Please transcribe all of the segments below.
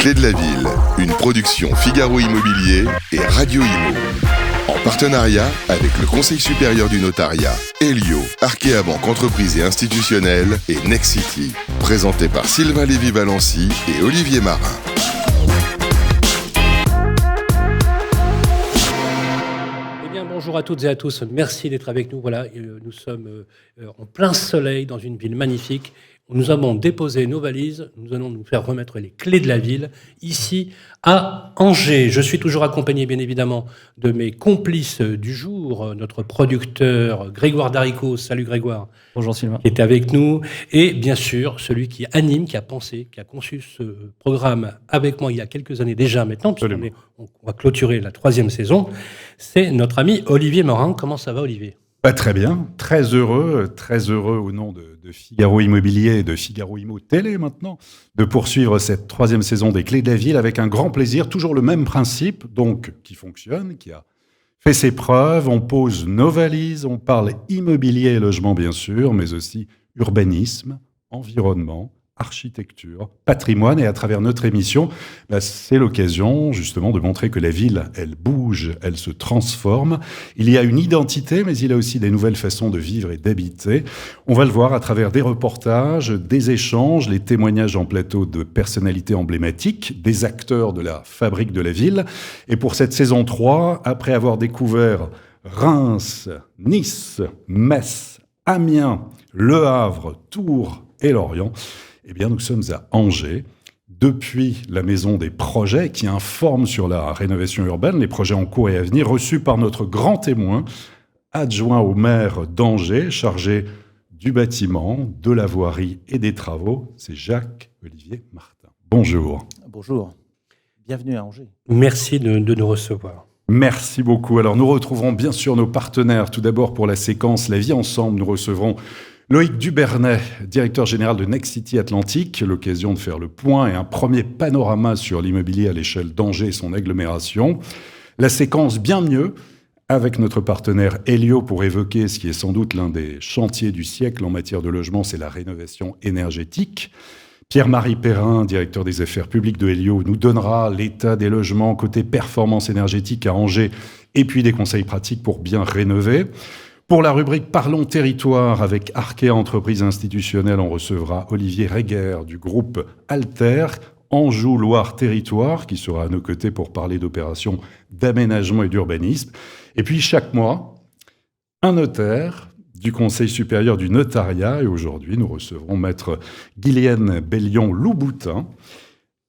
clés de la ville, une production Figaro Immobilier et Radio Imo. En partenariat avec le Conseil supérieur du notariat, Elio, Arkea Banque Entreprise et Institutionnelle et Nexity. Présenté par Sylvain Lévy-Valency et Olivier Marin. Bonjour à toutes et à tous, merci d'être avec nous. Voilà, nous sommes en plein soleil dans une ville magnifique. Nous avons déposé nos valises, nous allons nous faire remettre les clés de la ville, ici à Angers. Je suis toujours accompagné bien évidemment de mes complices du jour, notre producteur Grégoire Daricot. Salut Grégoire. Bonjour Sylvain. Qui était avec nous. Et bien sûr, celui qui anime, qui a pensé, qui a conçu ce programme avec moi il y a quelques années déjà maintenant, puisqu'on va clôturer la 3e saison, c'est notre ami Olivier Marin. Comment ça va Olivier ? Très bien, très heureux au nom de Figaro Immobilier et de Figaro Immo Télé maintenant, de poursuivre cette 3e saison des Clés de la Ville avec un grand plaisir, toujours le même principe, donc qui fonctionne, qui a fait ses preuves. On pose nos valises, on parle immobilier et logement bien sûr, mais aussi urbanisme, environnement, architecture, patrimoine, et à travers notre émission, c'est l'occasion justement de montrer que la ville, elle bouge, elle se transforme. Il y a une identité, mais il y a aussi des nouvelles façons de vivre et d'habiter. On va le voir à travers des reportages, des échanges, les témoignages en plateau de personnalités emblématiques, des acteurs de la fabrique de la ville. Et pour cette saison 3, après avoir découvert Reims, Nice, Metz, Amiens, Le Havre, Tours et Lorient, eh bien, nous sommes à Angers, depuis la Maison des Projets, qui informe sur la rénovation urbaine, les projets en cours et à venir, reçus par notre grand témoin, adjoint au maire d'Angers, chargé du bâtiment, de la voirie et des travaux, c'est Jacques-Olivier Martin. Bonjour. Bonjour. Bienvenue à Angers. Merci de nous recevoir. Merci beaucoup. Alors, nous retrouverons bien sûr nos partenaires. Tout d'abord, pour la séquence La vie ensemble, nous recevrons Loïc Dubernay, directeur général de Nexity Atlantique, l'occasion de faire le point et un premier panorama sur l'immobilier à l'échelle d'Angers et son agglomération. La séquence bien mieux, avec notre partenaire Elio pour évoquer ce qui est sans doute l'un des chantiers du siècle en matière de logement, c'est la rénovation énergétique. Pierre-Marie Perrin, directeur des affaires publiques de Elio, nous donnera l'état des logements côté performance énergétique à Angers et puis des conseils pratiques pour bien rénover. Pour la rubrique Parlons Territoire avec Arkea Entreprise Institutionnelle, on recevra Olivier Reger du groupe Alter, Anjou Loire Territoire, qui sera à nos côtés pour parler d'opérations d'aménagement et d'urbanisme. Et puis chaque mois, un notaire du Conseil supérieur du notariat. Et aujourd'hui, nous recevrons maître Guylienne Bellion-Louboutin,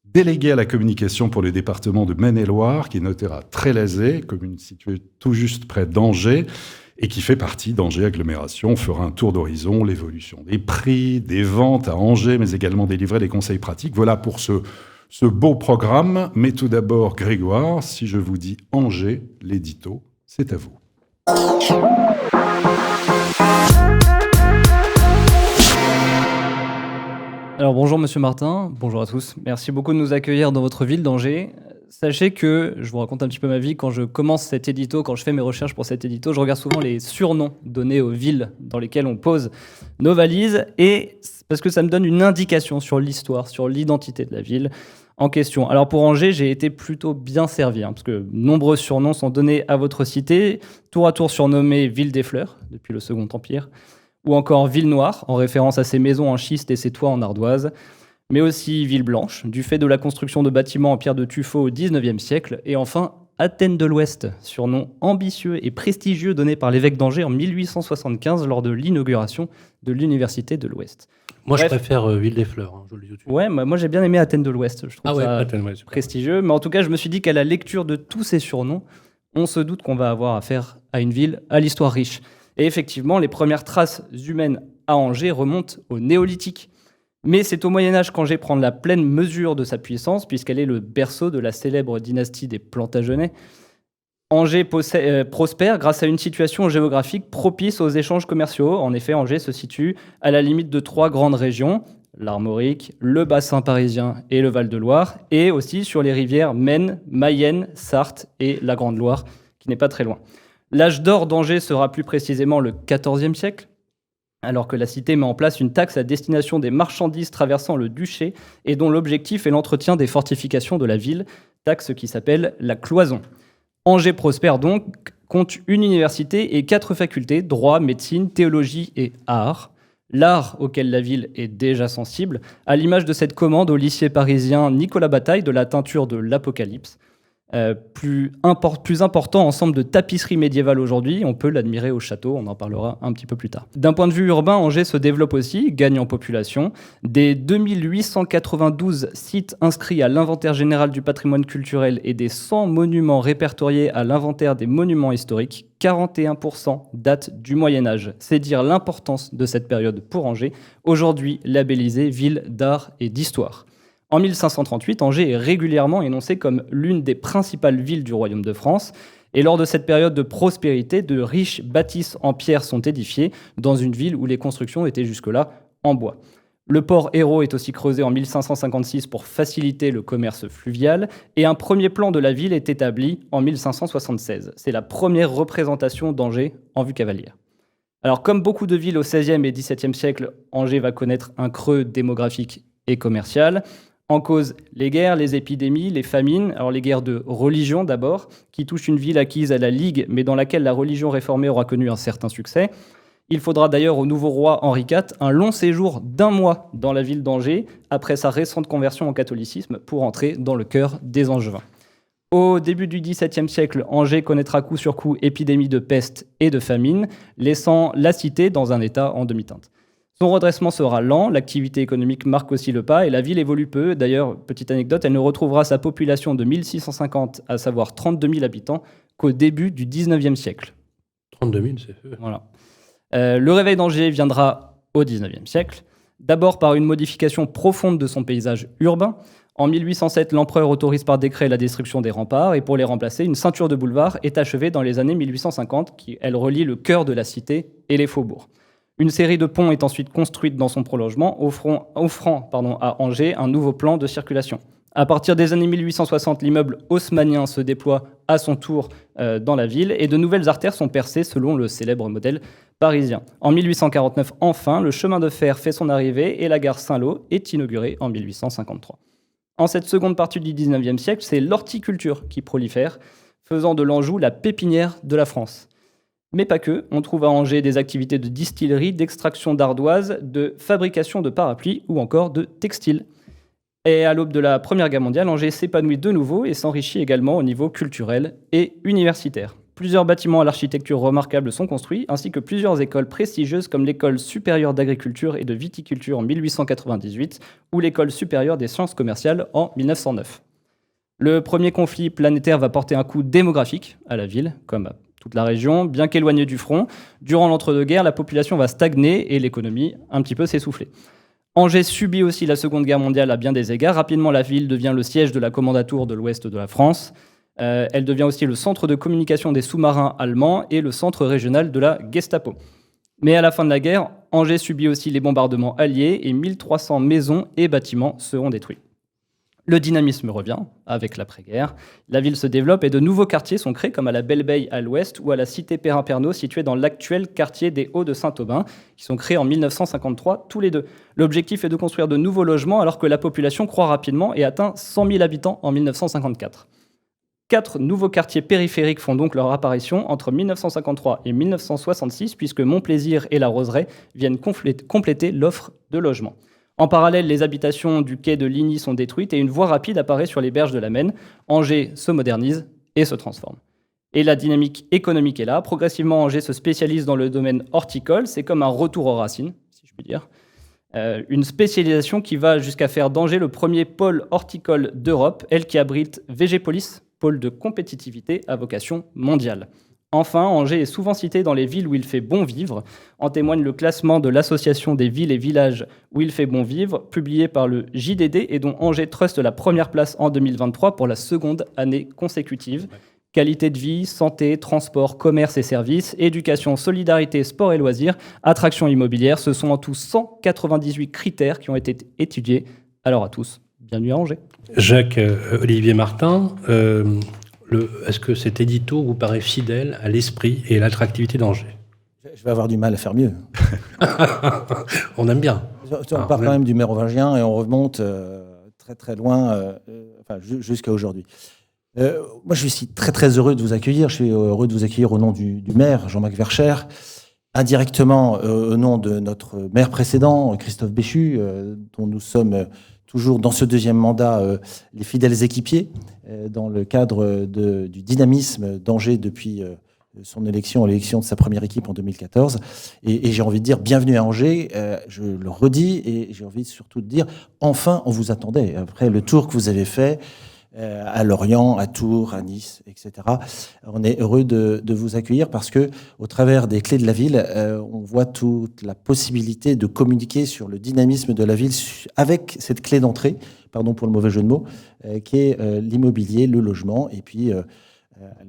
délégué à la communication pour le département de Maine-et-Loire, qui est notaire à Trélazé, commune située tout juste près d'Angers, et qui fait partie d'Angers Agglomération. On fera un tour d'horizon, l'évolution des prix, des ventes à Angers, mais également délivrer des conseils pratiques. Voilà pour ce beau programme. Mais tout d'abord, Grégoire, si je vous dis Angers, l'édito, c'est à vous. Alors bonjour Monsieur Martin, bonjour à tous. Merci beaucoup de nous accueillir dans votre ville d'Angers. Sachez que, je vous raconte un petit peu ma vie, quand je commence cet édito, quand je fais mes recherches pour cet édito, je regarde souvent les surnoms donnés aux villes dans lesquelles on pose nos valises, et parce que ça me donne une indication sur l'histoire, sur l'identité de la ville en question. Alors pour Angers, j'ai été plutôt bien servi, parce que nombreux surnoms sont donnés à votre cité, tour à tour surnommée Ville des Fleurs, depuis le Second Empire, ou encore Ville Noire, en référence à ses maisons en schiste et ses toits en ardoise, mais aussi Ville Blanche, du fait de la construction de bâtiments en pierre de tuffeau au XIXe siècle, et enfin Athènes de l'Ouest, surnom ambitieux et prestigieux donné par l'évêque d'Angers en 1875 lors de l'inauguration de l'Université de l'Ouest. Moi, je préfère Ville des Fleurs, je le dis tout de suite. Ouais, moi j'ai bien aimé Athènes de l'Ouest, je trouve ça Athènes, prestigieux, mais en tout cas, je me suis dit qu'à la lecture de tous ces surnoms, on se doute qu'on va avoir affaire à une ville à l'histoire riche. Et effectivement, les premières traces humaines à Angers remontent au Néolithique. Mais c'est au Moyen-Âge qu'Angers prend la pleine mesure de sa puissance, puisqu'elle est le berceau de la célèbre dynastie des Plantagenets. Angers prospère grâce à une situation géographique propice aux échanges commerciaux. En effet, Angers se situe à la limite de 3 grandes régions, l'Armorique, le bassin parisien et le Val-de-Loire, et aussi sur les rivières Maine, Mayenne, Sarthe et la Grande Loire, qui n'est pas très loin. L'âge d'or d'Angers sera plus précisément le XIVe siècle, alors que la cité met en place une taxe à destination des marchandises traversant le duché et dont l'objectif est l'entretien des fortifications de la ville, taxe qui s'appelle la cloison. Angers prospère donc, compte une université et 4 facultés, droit, médecine, théologie et art. L'art auquel la ville est déjà sensible, à l'image de cette commande au lycée parisien Nicolas Bataille de la teinture de l'Apocalypse. Plus important ensemble de tapisserie médiévale aujourd'hui, on peut l'admirer au château, on en parlera un petit peu plus tard. D'un point de vue urbain, Angers se développe aussi, gagne en population. Des 2892 sites inscrits à l'inventaire général du patrimoine culturel et des 100 monuments répertoriés à l'inventaire des monuments historiques, 41% datent du Moyen-Âge. C'est dire l'importance de cette période pour Angers, aujourd'hui labellisée ville d'art et d'histoire. En 1538, Angers est régulièrement énoncée comme l'une des principales villes du Royaume de France. Et lors de cette période de prospérité, de riches bâtisses en pierre sont édifiées dans une ville où les constructions étaient jusque-là en bois. Le port Hérault est aussi creusé en 1556 pour faciliter le commerce fluvial. Et un premier plan de la ville est établi en 1576. C'est la première représentation d'Angers en vue cavalière. Alors, comme beaucoup de villes au XVIe et XVIIe siècle, Angers va connaître un creux démographique et commercial. En cause, les guerres, les épidémies, les famines. Alors les guerres de religion d'abord, qui touchent une ville acquise à la Ligue, mais dans laquelle la religion réformée aura connu un certain succès. Il faudra d'ailleurs au nouveau roi Henri IV un long séjour d'1 mois dans la ville d'Angers, après sa récente conversion au catholicisme, pour entrer dans le cœur des Angevins. Au début du XVIIe siècle, Angers connaîtra coup sur coup épidémies de peste et de famine, laissant la cité dans un état en demi-teinte. Son redressement sera lent, l'activité économique marque aussi le pas et la ville évolue peu. D'ailleurs, petite anecdote, elle ne retrouvera sa population de 1650, à savoir 32 000 habitants, qu'au début du XIXe siècle. 32 000, c'est peu. Voilà. Le réveil d'Angers viendra au XIXe siècle, d'abord par une modification profonde de son paysage urbain. En 1807, l'empereur autorise par décret la destruction des remparts et pour les remplacer, une ceinture de boulevards est achevée dans les années 1850, elle relie le cœur de la cité et les faubourgs. Une série de ponts est ensuite construite dans son prolongement, offrant à Angers un nouveau plan de circulation. À partir des années 1860, l'immeuble haussmannien se déploie à son tour dans la ville et de nouvelles artères sont percées selon le célèbre modèle parisien. En 1849, enfin, le chemin de fer fait son arrivée et la gare Saint-Lô est inaugurée en 1853. En cette seconde partie du XIXe siècle, c'est l'horticulture qui prolifère, faisant de l'Anjou la pépinière de la France. Mais pas que, on trouve à Angers des activités de distillerie, d'extraction d'ardoise, de fabrication de parapluies ou encore de textile. Et à l'aube de la Première Guerre mondiale, Angers s'épanouit de nouveau et s'enrichit également au niveau culturel et universitaire. Plusieurs bâtiments à l'architecture remarquable sont construits, ainsi que plusieurs écoles prestigieuses comme l'École supérieure d'agriculture et de viticulture en 1898 ou l'École supérieure des sciences commerciales en 1909. Le premier conflit planétaire va porter un coup démographique à la ville, comme à toute la région, bien qu'éloignée du front. Durant l'entre-deux-guerres, la population va stagner et l'économie un petit peu s'essouffler. Angers subit aussi la Seconde Guerre mondiale à bien des égards. Rapidement, la ville devient le siège de la commandature de l'ouest de la France. Elle devient aussi le centre de communication des sous-marins allemands et le centre régional de la Gestapo. Mais à la fin de la guerre, Angers subit aussi les bombardements alliés et 1300 maisons et bâtiments seront détruits. Le dynamisme revient avec l'après-guerre. La ville se développe et de nouveaux quartiers sont créés comme à la Belle-Beille à l'ouest ou à la cité Perrin-Pernot située dans l'actuel quartier des Hauts de Saint-Aubin qui sont créés en 1953 tous les deux. L'objectif est de construire de nouveaux logements alors que la population croît rapidement et atteint 100 000 habitants en 1954. 4 nouveaux quartiers périphériques font donc leur apparition entre 1953 et 1966 puisque Montplaisir et la Roseraie viennent compléter l'offre de logements. En parallèle, les habitations du quai de Ligny sont détruites et une voie rapide apparaît sur les berges de la Maine. Angers se modernise et se transforme. Et la dynamique économique est là. Progressivement, Angers se spécialise dans le domaine horticole. C'est comme un retour aux racines, si je puis dire. Une spécialisation qui va jusqu'à faire d'Angers le premier pôle horticole d'Europe, elle qui abrite Végépolis, pôle de compétitivité à vocation mondiale. Enfin, Angers est souvent cité dans les villes où il fait bon vivre. En témoigne le classement de l'Association des villes et villages où il fait bon vivre, publié par le JDD et dont Angers truste la première place en 2023 pour la seconde année consécutive. Qualité de vie, santé, transport, commerce et services, éducation, solidarité, sport et loisirs, attractions immobilières, ce sont en tout 198 critères qui ont été étudiés. Alors à tous, bienvenue à Angers. Jacques-Olivier Martin, est-ce que cet édito vous paraît fidèle à l'esprit et à l'attractivité d'Angers ? Je vais avoir du mal à faire mieux. On aime bien. On part quand même du mérovingien et on remonte très très loin, jusqu'à aujourd'hui. Moi, je suis très très heureux de vous accueillir. Je suis heureux de vous accueillir au nom du maire, Jean-Marc Vercher, indirectement au nom de notre maire précédent, Christophe Béchu, dont nous sommes toujours dans ce deuxième mandat les fidèles équipiers, dans le cadre du dynamisme d'Angers depuis son l'élection de sa première équipe en 2014. Et j'ai envie de dire bienvenue à Angers, je le redis, et j'ai envie surtout de dire enfin on vous attendait. Après le tour que vous avez fait à Lorient, à Tours, à Nice, etc. On est heureux de vous accueillir parce que au travers des clés de la ville, on voit toute la possibilité de communiquer sur le dynamisme de la ville avec cette clé d'entrée, pardon pour le mauvais jeu de mots, qui est l'immobilier, le logement, et puis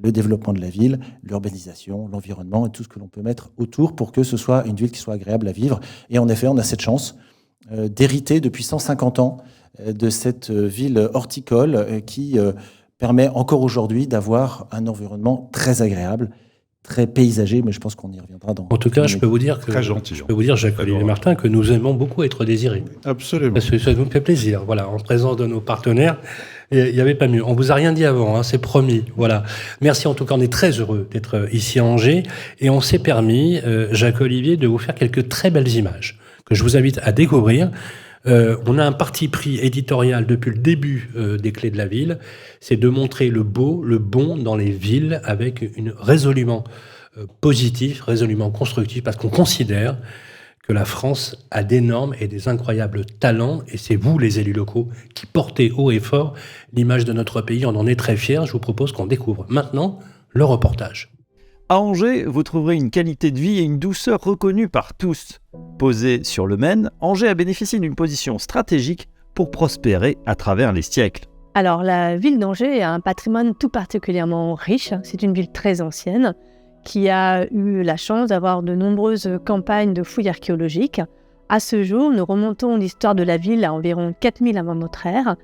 le développement de la ville, l'urbanisation, l'environnement et tout ce que l'on peut mettre autour pour que ce soit une ville qui soit agréable à vivre. Et en effet, on a cette chance d'hériter depuis 150 ans de cette ville horticole qui permet encore aujourd'hui d'avoir un environnement très agréable, très paysager, mais je pense qu'on y reviendra dans... En tout cas, je peux vous dire, Jacques-Olivier Martin, que nous aimons beaucoup être désirés. Absolument. Parce que ça nous fait plaisir. Voilà, en présence de nos partenaires, il n'y avait pas mieux. On vous a rien dit avant, hein, c'est promis. Voilà. Merci en tout cas, on est très heureux d'être ici à Angers. Et on s'est permis, Jacques-Olivier, de vous faire quelques très belles images que je vous invite à découvrir. On a un parti pris éditorial depuis le début des Clés de la ville, c'est de montrer le beau, le bon dans les villes avec une résolument positif, résolument constructif, parce qu'on considère que la France a d'énormes et des incroyables talents, et c'est vous, les élus locaux, qui portez haut et fort l'image de notre pays. On en est très fiers. Je vous propose qu'on découvre maintenant le reportage. À Angers, vous trouverez une qualité de vie et une douceur reconnue par tous. Posée sur le Maine, Angers a bénéficié d'une position stratégique pour prospérer à travers les siècles. Alors, la ville d'Angers a un patrimoine tout particulièrement riche. C'est une ville très ancienne qui a eu la chance d'avoir de nombreuses campagnes de fouilles archéologiques. À ce jour, nous remontons l'histoire de la ville à environ 4000 avant notre ère.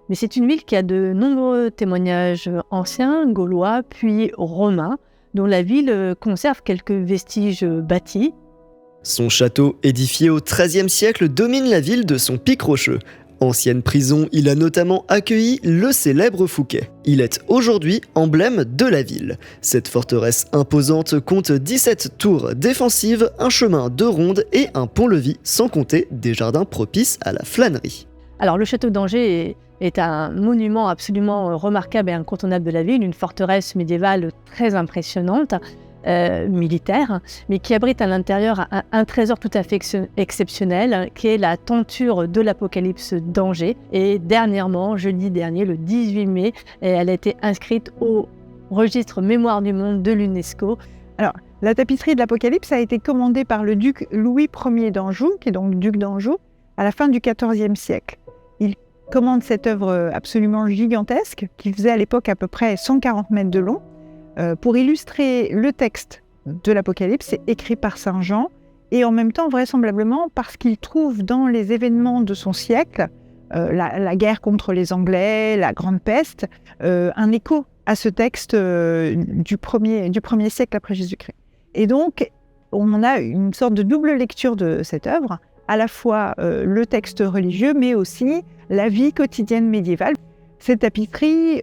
Mais c'est une ville qui a de nombreux témoignages anciens, gaulois, puis romains, dont la ville conserve quelques vestiges bâtis. Son château, édifié au XIIIe siècle, domine la ville de son pic rocheux. Ancienne prison, il a notamment accueilli le célèbre Fouquet. Il est aujourd'hui emblème de la ville. Cette forteresse imposante compte 17 tours défensives, un chemin de ronde et un pont-levis, sans compter des jardins propices à la flânerie. Alors le château d'Angers est un monument absolument remarquable et incontournable de la ville, une forteresse médiévale très impressionnante, militaire, mais qui abrite à l'intérieur un trésor tout à fait exceptionnel, qui est la tenture de l'Apocalypse d'Angers. Et dernièrement, jeudi dernier, le 18 mai, elle a été inscrite au registre Mémoire du monde de l'UNESCO. Alors, la tapisserie de l'Apocalypse a été commandée par le duc Louis Ier d'Anjou, qui est donc duc d'Anjou, à la fin du XIVe siècle. Il commande cette œuvre absolument gigantesque, qui faisait à l'époque à peu près 140 mètres de long, pour illustrer le texte de l'Apocalypse, écrit par Saint Jean, et en même temps, vraisemblablement, parce qu'il trouve dans les événements de son siècle, la guerre contre les Anglais, la Grande Peste, un écho à ce texte du premier siècle après Jésus-Christ. Et donc, on a une sorte de double lecture de cette œuvre, à la fois le texte religieux, mais aussi la vie quotidienne médiévale. Cette tapisserie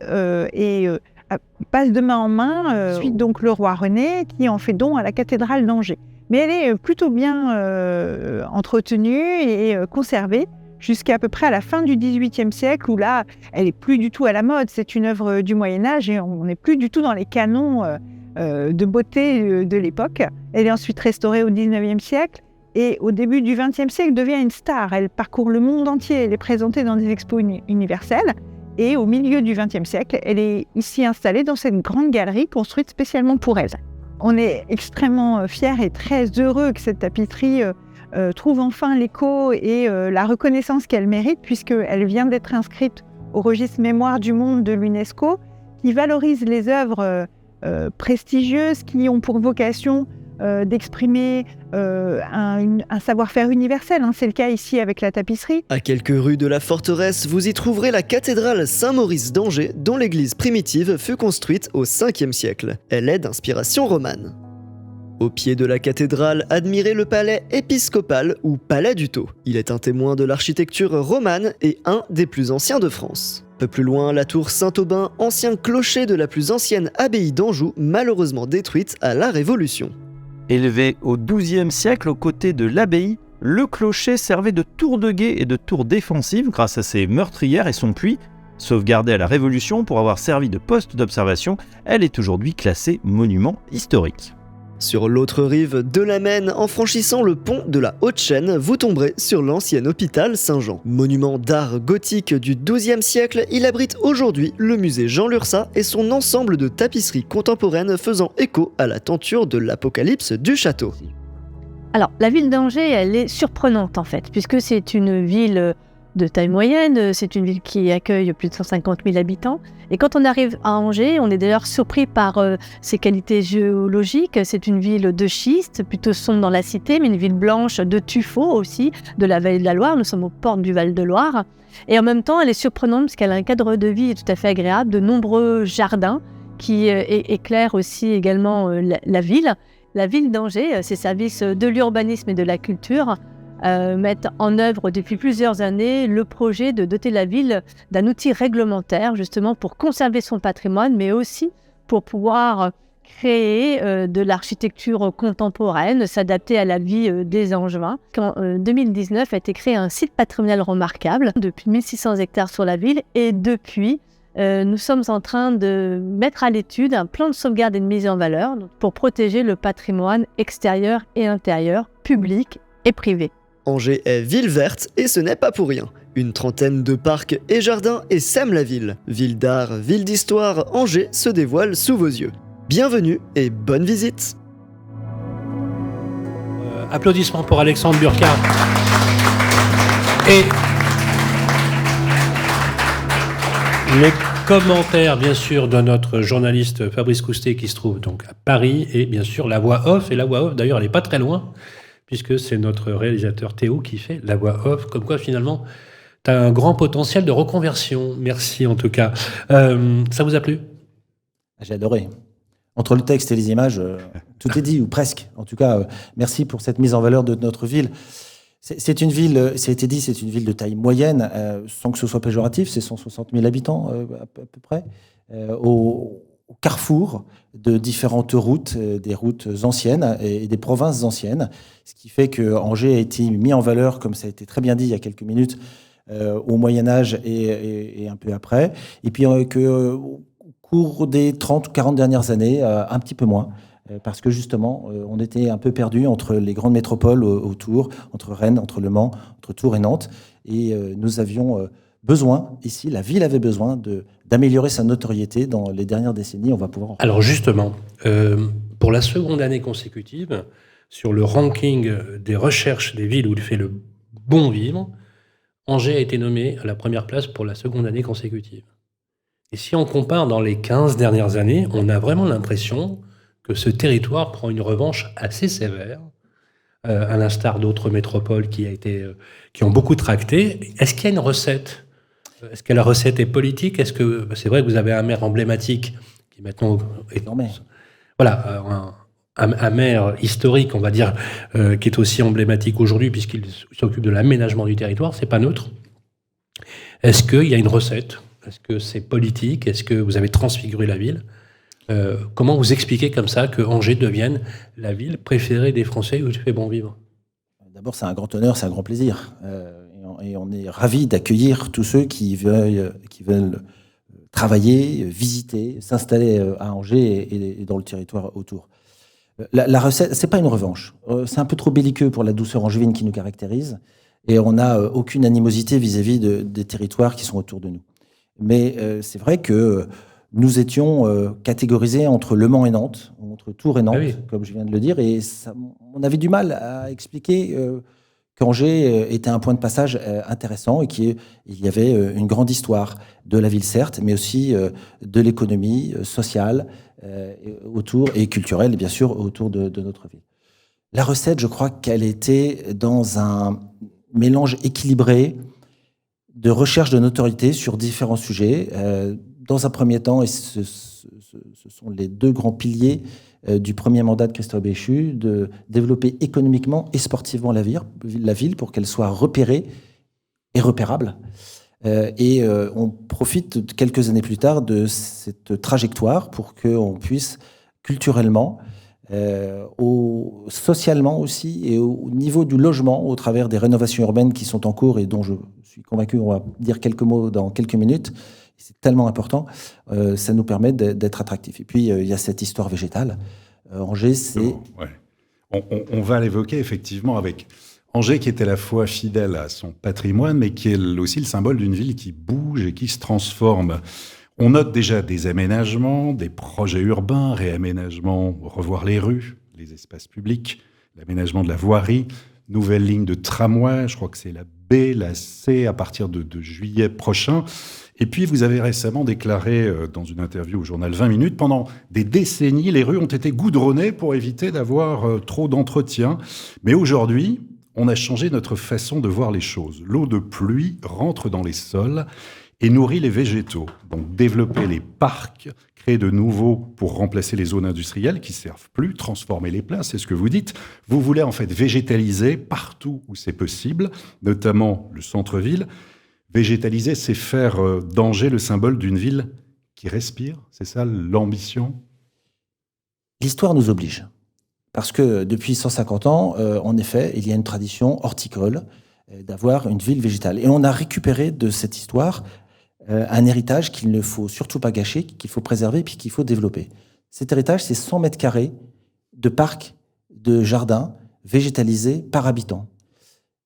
passe de main en main, suite donc le roi René, qui en fait don à la cathédrale d'Angers. Mais elle est plutôt bien entretenue et conservée jusqu'à peu près à la fin du XVIIIe siècle, où là, elle n'est plus du tout à la mode. C'est une œuvre du Moyen-Âge et on n'est plus du tout dans les canons de beauté de l'époque. Elle est ensuite restaurée au XIXe siècle et au début du XXe siècle devient une star. Elle parcourt le monde entier, elle est présentée dans des expos universelles. Et au milieu du XXe siècle, elle est ici installée dans cette grande galerie construite spécialement pour elle. On est extrêmement fiers et très heureux que cette tapisserie trouve enfin l'écho et la reconnaissance qu'elle mérite, puisqu'elle vient d'être inscrite au registre Mémoire du monde de l'UNESCO, qui valorise les œuvres prestigieuses qui ont pour vocation d'exprimer un savoir-faire universel. C'est le cas ici avec la tapisserie. À quelques rues de la forteresse, vous y trouverez la cathédrale Saint-Maurice d'Angers, dont l'église primitive fut construite au 5e siècle. Elle est d'inspiration romane. Au pied de la cathédrale, admirez le palais épiscopal ou palais du Thau. Il est un témoin de l'architecture romane et un des plus anciens de France. Un peu plus loin, la tour Saint-Aubin, ancien clocher de la plus ancienne abbaye d'Anjou, malheureusement détruite à la Révolution. Élevé au XIIe siècle aux côtés de l'abbaye, le clocher servait de tour de guet et de tour défensive grâce à ses meurtrières et son puits. Sauvegardée à la Révolution pour avoir servi de poste d'observation, elle est aujourd'hui classée monument historique. Sur l'autre rive de la Maine, en franchissant le pont de la Haute-Chaîne, vous tomberez sur l'ancien hôpital Saint-Jean. Monument d'art gothique du XIIe siècle, il abrite aujourd'hui le musée Jean Lurçat et son ensemble de tapisseries contemporaines faisant écho à la tenture de l'Apocalypse du château. Alors, la ville d'Angers, elle est surprenante en fait, puisque c'est une ville de taille moyenne, c'est une ville qui accueille plus de 150 000 habitants. Et quand on arrive à Angers, on est d'ailleurs surpris par ses qualités géologiques. C'est une ville de schiste, plutôt sombre dans la cité, mais une ville blanche de tuffeau aussi, de la vallée de la Loire. Nous sommes aux portes du Val-de-Loire. Et en même temps, elle est surprenante parce qu'elle a un cadre de vie tout à fait agréable, de nombreux jardins qui éclairent aussi également la ville. La ville d'Angers, ses services de l'urbanisme et de la culture, mettent en œuvre depuis plusieurs années le projet de doter la ville d'un outil réglementaire justement pour conserver son patrimoine, mais aussi pour pouvoir créer de l'architecture contemporaine, s'adapter à la vie des Angevins. En 2019 a été créé un site patrimonial remarquable de plus de 1600 hectares sur la ville et depuis nous sommes en train de mettre à l'étude un plan de sauvegarde et de mise en valeur pour protéger le patrimoine extérieur et intérieur, public et privé. Angers est ville verte et ce n'est pas pour rien. Une trentaine de parcs et jardins sèment la ville. Ville d'art, ville d'histoire, Angers se dévoile sous vos yeux. Bienvenue et bonne visite. Applaudissements pour Alexandre Burkhardt. Et les commentaires, bien sûr, de notre journaliste Fabrice Coustet qui se trouve donc à Paris et bien sûr la voix off. Et la voix off, d'ailleurs, elle n'est pas très loin, puisque c'est notre réalisateur Théo qui fait la voix off, comme quoi finalement, tu as un grand potentiel de reconversion. Merci en tout cas. Ça vous a plu ? J'ai adoré. Entre le texte et les images, tout est dit, ou presque. En tout cas, merci pour cette mise en valeur de notre ville. C'est une ville, ça a été dit, c'est une ville de taille moyenne, sans que ce soit péjoratif, c'est 160 000 habitants à peu près, au carrefour de différentes routes, des routes anciennes et des provinces anciennes, ce qui fait que Angers a été mis en valeur, comme ça a été très bien dit il y a quelques minutes, au Moyen-Âge et un peu après, et puis qu'au cours des 30 ou 40 dernières années, un petit peu moins, parce que justement, on était un peu perdu entre les grandes métropoles autour, entre Rennes, entre Le Mans, entre Tours et Nantes, et nous avions besoin, ici, la ville avait besoin d'améliorer sa notoriété dans les dernières décennies. On va pouvoir. Alors justement, pour la seconde année consécutive, sur le ranking des recherches des villes où il fait le bon vivre, Angers a été nommé à la première place pour la seconde année consécutive. Et si on compare dans les 15 dernières années, on a vraiment l'impression que ce territoire prend une revanche assez sévère, à l'instar d'autres métropoles qui ont beaucoup tracté. Est-ce qu'il y a une recette ? Est-ce que la recette est politique ? Est-ce que c'est vrai que vous avez un maire emblématique qui maintenant est voilà un maire historique, on va dire, qui est aussi emblématique aujourd'hui puisqu'il s'occupe de l'aménagement du territoire. C'est pas neutre. Est-ce qu'il y a une recette ? Est-ce que c'est politique ? Est-ce que vous avez transfiguré la ville ? Comment vous expliquez comme ça que Angers devienne la ville préférée des Français où il fait bon vivre ? D'abord, c'est un grand honneur, c'est un grand plaisir. Et on est ravis d'accueillir tous ceux qui veulent travailler, visiter, s'installer à Angers et dans le territoire autour. La recette, c'est pas une revanche. C'est un peu trop belliqueux pour la douceur angevine qui nous caractérise. Et on n'a aucune animosité vis-à-vis des territoires qui sont autour de nous. Mais c'est vrai que nous étions catégorisés entre Le Mans et Nantes, entre Tours et Nantes, comme je viens de le dire, et on avait du mal à expliquer qu'Angers était un point de passage intéressant et qu'il y avait une grande histoire de la ville, certes, mais aussi de l'économie sociale autour et culturelle, et bien sûr, autour de notre ville. La recette, je crois qu'elle était dans un mélange équilibré de recherche de notoriété sur différents sujets. Dans un premier temps, et ce sont les deux grands piliers du premier mandat de Christophe Béchu de développer économiquement et sportivement la ville pour qu'elle soit repérée et repérable. On profite quelques années plus tard de cette trajectoire pour qu'on puisse culturellement, socialement aussi, et au niveau du logement, au travers des rénovations urbaines qui sont en cours et dont je suis convaincu, on va dire quelques mots dans quelques minutes, c'est tellement important, ça nous permet d'être attractifs. Et puis, il y a cette histoire végétale. Angers, c'est... On va l'évoquer effectivement avec Angers qui est à la fois fidèle à son patrimoine, mais qui est aussi le symbole d'une ville qui bouge et qui se transforme. On note déjà des aménagements, des projets urbains, réaménagements, revoir les rues, les espaces publics, l'aménagement de la voirie, nouvelle ligne de tramway, je crois que c'est la B, la C, à partir de juillet prochain. Et puis, vous avez récemment déclaré dans une interview au journal 20 minutes, pendant des décennies, les rues ont été goudronnées pour éviter d'avoir trop d'entretien. Mais aujourd'hui, on a changé notre façon de voir les choses. L'eau de pluie rentre dans les sols et nourrit les végétaux. Donc, développer les parcs, créer de nouveaux pour remplacer les zones industrielles qui ne servent plus, transformer les places, c'est ce que vous dites. Vous voulez en fait végétaliser partout où c'est possible, notamment le centre-ville. Végétaliser, c'est faire d'Angers le symbole d'une ville qui respire. C'est ça l'ambition ? L'histoire nous oblige. Parce que depuis 150 ans, en effet, il y a une tradition horticole d'avoir une ville végétale. Et on a récupéré de cette histoire un héritage qu'il ne faut surtout pas gâcher, qu'il faut préserver et puis qu'il faut développer. Cet héritage, c'est 100 mètres carrés de parcs, de jardins végétalisés par habitant.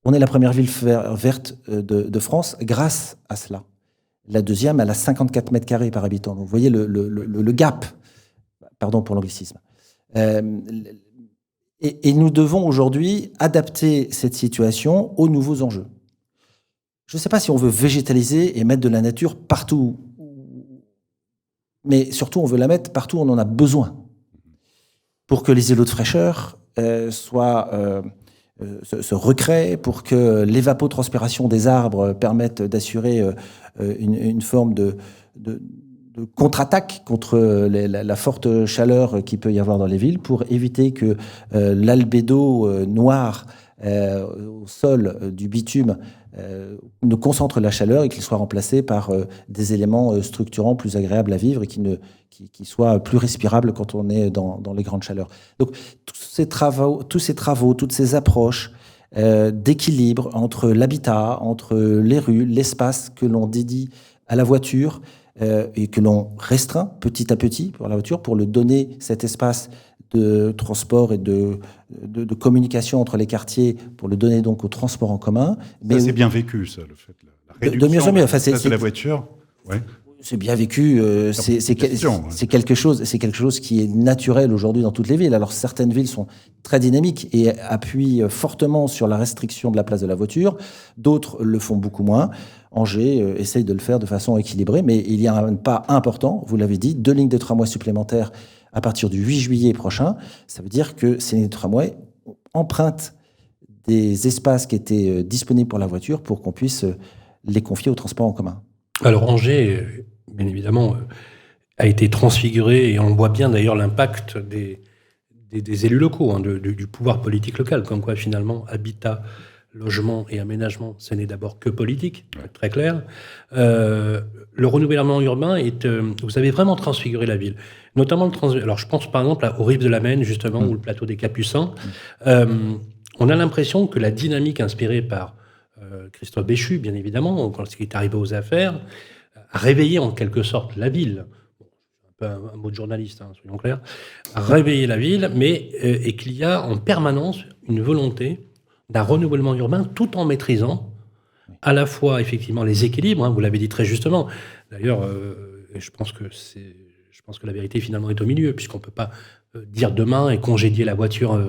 On est la première ville verte de France grâce à cela. La deuxième, elle a 54 mètres carrés par habitant. Donc vous voyez le gap. Pardon pour l'anglicisme. Et nous devons aujourd'hui adapter cette situation aux nouveaux enjeux. Je ne sais pas si on veut végétaliser et mettre de la nature partout, mais surtout on veut la mettre partout où on en a besoin, pour que les îlots de fraîcheur se recréent, pour que l'évapotranspiration des arbres permette d'assurer une forme de contre-attaque contre la forte chaleur qu'il peut y avoir dans les villes, pour éviter que l'albédo noir au sol du bitume ne concentre la chaleur et qu'il soit remplacé par des éléments structurants plus agréables à vivre et qui soient plus respirables quand on est dans les grandes chaleurs. Donc tous ces travaux, toutes ces approches d'équilibre entre l'habitat, entre les rues, l'espace que l'on dédie à la voiture et que l'on restreint petit à petit pour la voiture, pour lui donner cet espace de transport et de communication entre les quartiers, pour le donner donc au transport en commun. Mais c'est bien vécu, ça, le fait, la réduction de mieux en mieux. Enfin, de la voiture. Ouais. C'est bien vécu. C'est quelque chose qui est naturel aujourd'hui dans toutes les villes. Alors certaines villes sont très dynamiques et appuient fortement sur la restriction de la place de la voiture. D'autres le font beaucoup moins. Angers essaye de le faire de façon équilibrée, mais il y a un pas important, vous l'avez dit, 2 lignes de tramway supplémentaires à partir du 8 juillet prochain. Ça veut dire que ces lignes de tramway empruntent des espaces qui étaient disponibles pour la voiture pour qu'on puisse les confier au transport en commun. Alors Angers, bien évidemment, a été transfiguré, et on voit bien d'ailleurs l'impact des élus locaux, du pouvoir politique local, comme quoi finalement habitat, logement et aménagement, ce n'est d'abord que politique, très clair. Le renouvellement urbain vous avez vraiment transfiguré la ville, notamment alors je pense par exemple aux rives de la Maine justement, ou le plateau des Capucins. On a l'impression que la dynamique inspirée par Christophe Béchu, bien évidemment, quand il est arrivé aux affaires, a réveillé en quelque sorte la ville. Un peu un mot de journaliste, soyons clairs. A réveillé la ville, mais et qu'il y a en permanence une volonté d'un renouvellement urbain, tout en maîtrisant à la fois effectivement les équilibres. Vous l'avez dit très justement. D'ailleurs, je pense que la vérité finalement est au milieu, puisqu'on ne peut pas dire demain et congédier la voiture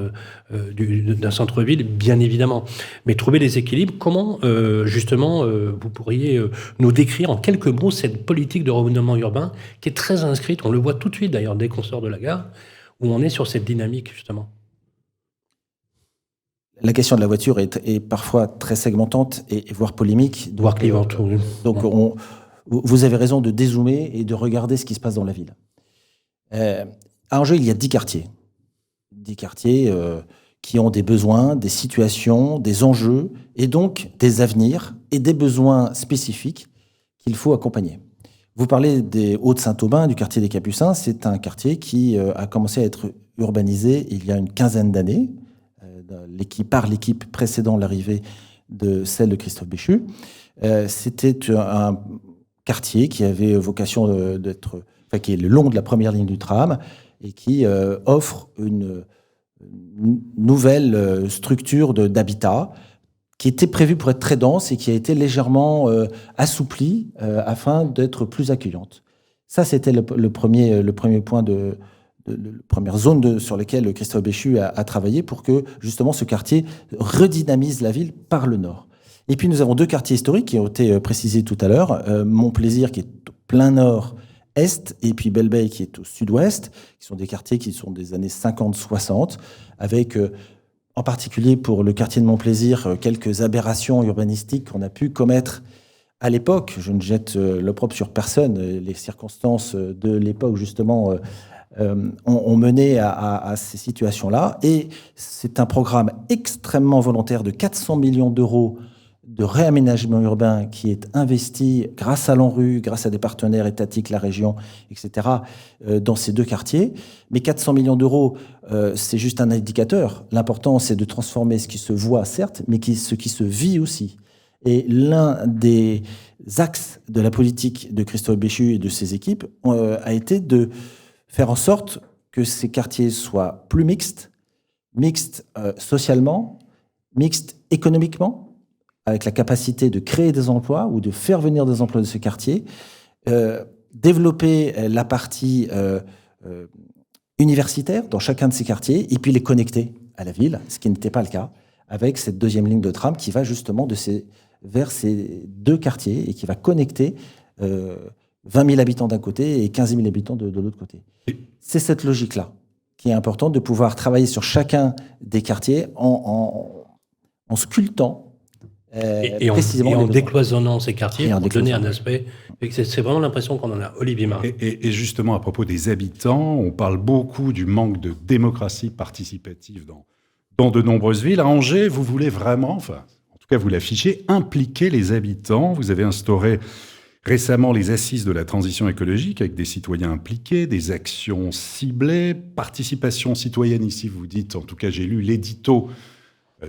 d'un centre-ville, bien évidemment. Mais trouver des équilibres, comment justement vous pourriez nous décrire en quelques mots cette politique de renouvellement urbain qui est très inscrite, on le voit tout de suite d'ailleurs dès qu'on sort de la gare, où on est sur cette dynamique justement. La question de la voiture est parfois très segmentante et voire polémique. Voire clivante. Donc vous avez raison de dézoomer et de regarder ce qui se passe dans la ville. À Angers, il y a 10 quartiers. des quartiers qui ont des besoins, des situations, des enjeux, et donc des avenirs et des besoins spécifiques qu'il faut accompagner. Vous parlez des Hauts-de-Saint-Aubin, du quartier des Capucins. C'est un quartier qui a commencé à être urbanisé il y a une quinzaine d'années, par l'équipe précédant l'arrivée de celle de Christophe Béchu. C'était un quartier qui avait vocation d'être, qui est le long de la première ligne du tram et qui offre une nouvelle structure d'habitat qui était prévue pour être très dense et qui a été légèrement assouplie afin d'être plus accueillante. Ça, c'était le premier point la première zone sur laquelle Christophe Béchu a travaillé pour que, justement, ce quartier redynamise la ville par le nord. Et puis, nous avons 2 quartiers historiques qui ont été précisés tout à l'heure. Montplaisir, qui est au plein nord-est, et puis Belle-Beille, qui est au sud-ouest, qui sont des quartiers qui sont des années 50-60, avec, en particulier pour le quartier de Montplaisir, quelques aberrations urbanistiques qu'on a pu commettre à l'époque. Je ne jette l'opprobre sur personne. Les circonstances de l'époque, justement, ont mené à ces situations-là. Et c'est un programme extrêmement volontaire de 400 millions d'euros de réaménagement urbain qui est investi grâce à l'ANRU, grâce à des partenaires étatiques, la région, etc., dans ces 2 quartiers. Mais 400 millions d'euros, c'est juste un indicateur. L'important, c'est de transformer ce qui se voit, certes, mais ce qui se vit aussi. Et l'un des axes de la politique de Christophe Béchu et de ses équipes a été de faire en sorte que ces quartiers soient plus mixtes socialement, mixtes économiquement, avec la capacité de créer des emplois ou de faire venir des emplois de ce quartier, développer la partie universitaire dans chacun de ces quartiers et puis les connecter à la ville, ce qui n'était pas le cas, avec cette 2e ligne de tram qui va justement vers ces 2 quartiers et qui va connecter 20 000 habitants d'un côté et 15 000 habitants de l'autre côté. C'est cette logique-là qui est importante, de pouvoir travailler sur chacun des quartiers en sculptant et en décloisonnant ces quartiers pour donner un aspect. C'est vraiment l'impression qu'on en a, Olivier Marin. Et justement, à propos des habitants, on parle beaucoup du manque de démocratie participative dans de nombreuses villes. À Angers, vous voulez vraiment, enfin, en tout cas vous l'affichez, impliquer les habitants. Vous avez instauré récemment les assises de la transition écologique avec des citoyens impliqués, des actions ciblées, participation citoyenne ici, vous dites, en tout cas j'ai lu l'édito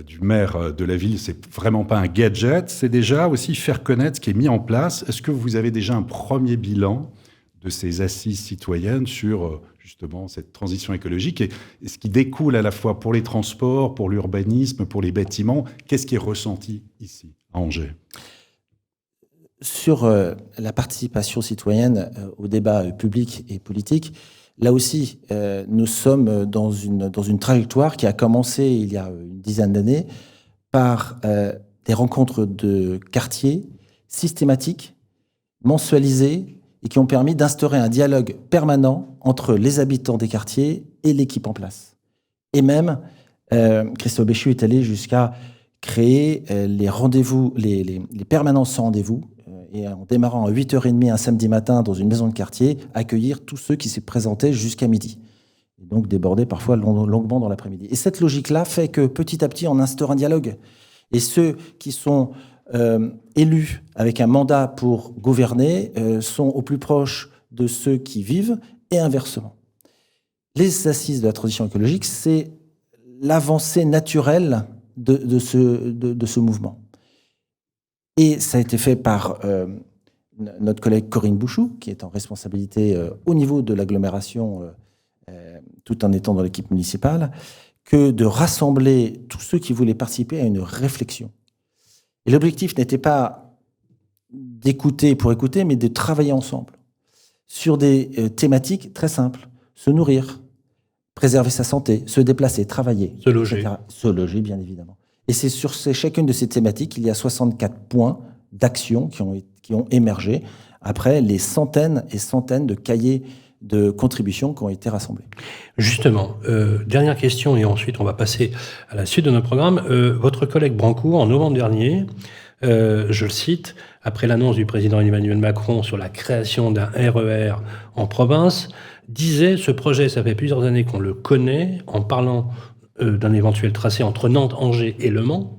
du maire de la ville, c'est vraiment pas un gadget, c'est déjà aussi faire connaître ce qui est mis en place. Est-ce que vous avez déjà un premier bilan de ces assises citoyennes sur justement cette transition écologique et ce qui découle à la fois pour les transports, pour l'urbanisme, pour les bâtiments? Qu'est-ce qui est ressenti ici, à Angers? Sur la participation citoyenne au débat public et politique, là aussi, nous sommes dans une trajectoire qui a commencé il y a une dizaine d'années par des rencontres de quartiers systématiques, mensualisées, et qui ont permis d'instaurer un dialogue permanent entre les habitants des quartiers et l'équipe en place. Et même, Christophe Béchu est allé jusqu'à créer les rendez-vous, les permanences sans rendez-vous, et en démarrant à 8h30 un samedi matin dans une maison de quartier, accueillir tous ceux qui s'y présentaient jusqu'à midi. Et donc déborder parfois longuement dans l'après-midi. Et cette logique-là fait que petit à petit, on instaure un dialogue. Et ceux qui sont élus avec un mandat pour gouverner sont au plus proche de ceux qui vivent et inversement. Les assises de la transition écologique, c'est l'avancée naturelle de ce mouvement. Et ça a été fait par notre collègue Corinne Bouchou, qui est en responsabilité au niveau de l'agglomération, tout en étant dans l'équipe municipale, que de rassembler tous ceux qui voulaient participer à une réflexion. Et l'objectif n'était pas d'écouter pour écouter, mais de travailler ensemble sur des thématiques très simples. Se nourrir, préserver sa santé, se déplacer, travailler. Se loger. Etc. Se loger, bien évidemment. Et c'est sur chacune de ces thématiques, il y a 64 points d'action qui ont émergé après les centaines et centaines de cahiers de contributions qui ont été rassemblés. Justement, dernière question et ensuite on va passer à la suite de notre programme. Votre collègue Brancourt, en novembre dernier, je le cite, après l'annonce du président Emmanuel Macron sur la création d'un RER en province, disait, ce projet, ça fait plusieurs années qu'on le connaît, en parlant d'un éventuel tracé entre Nantes, Angers et Le Mans.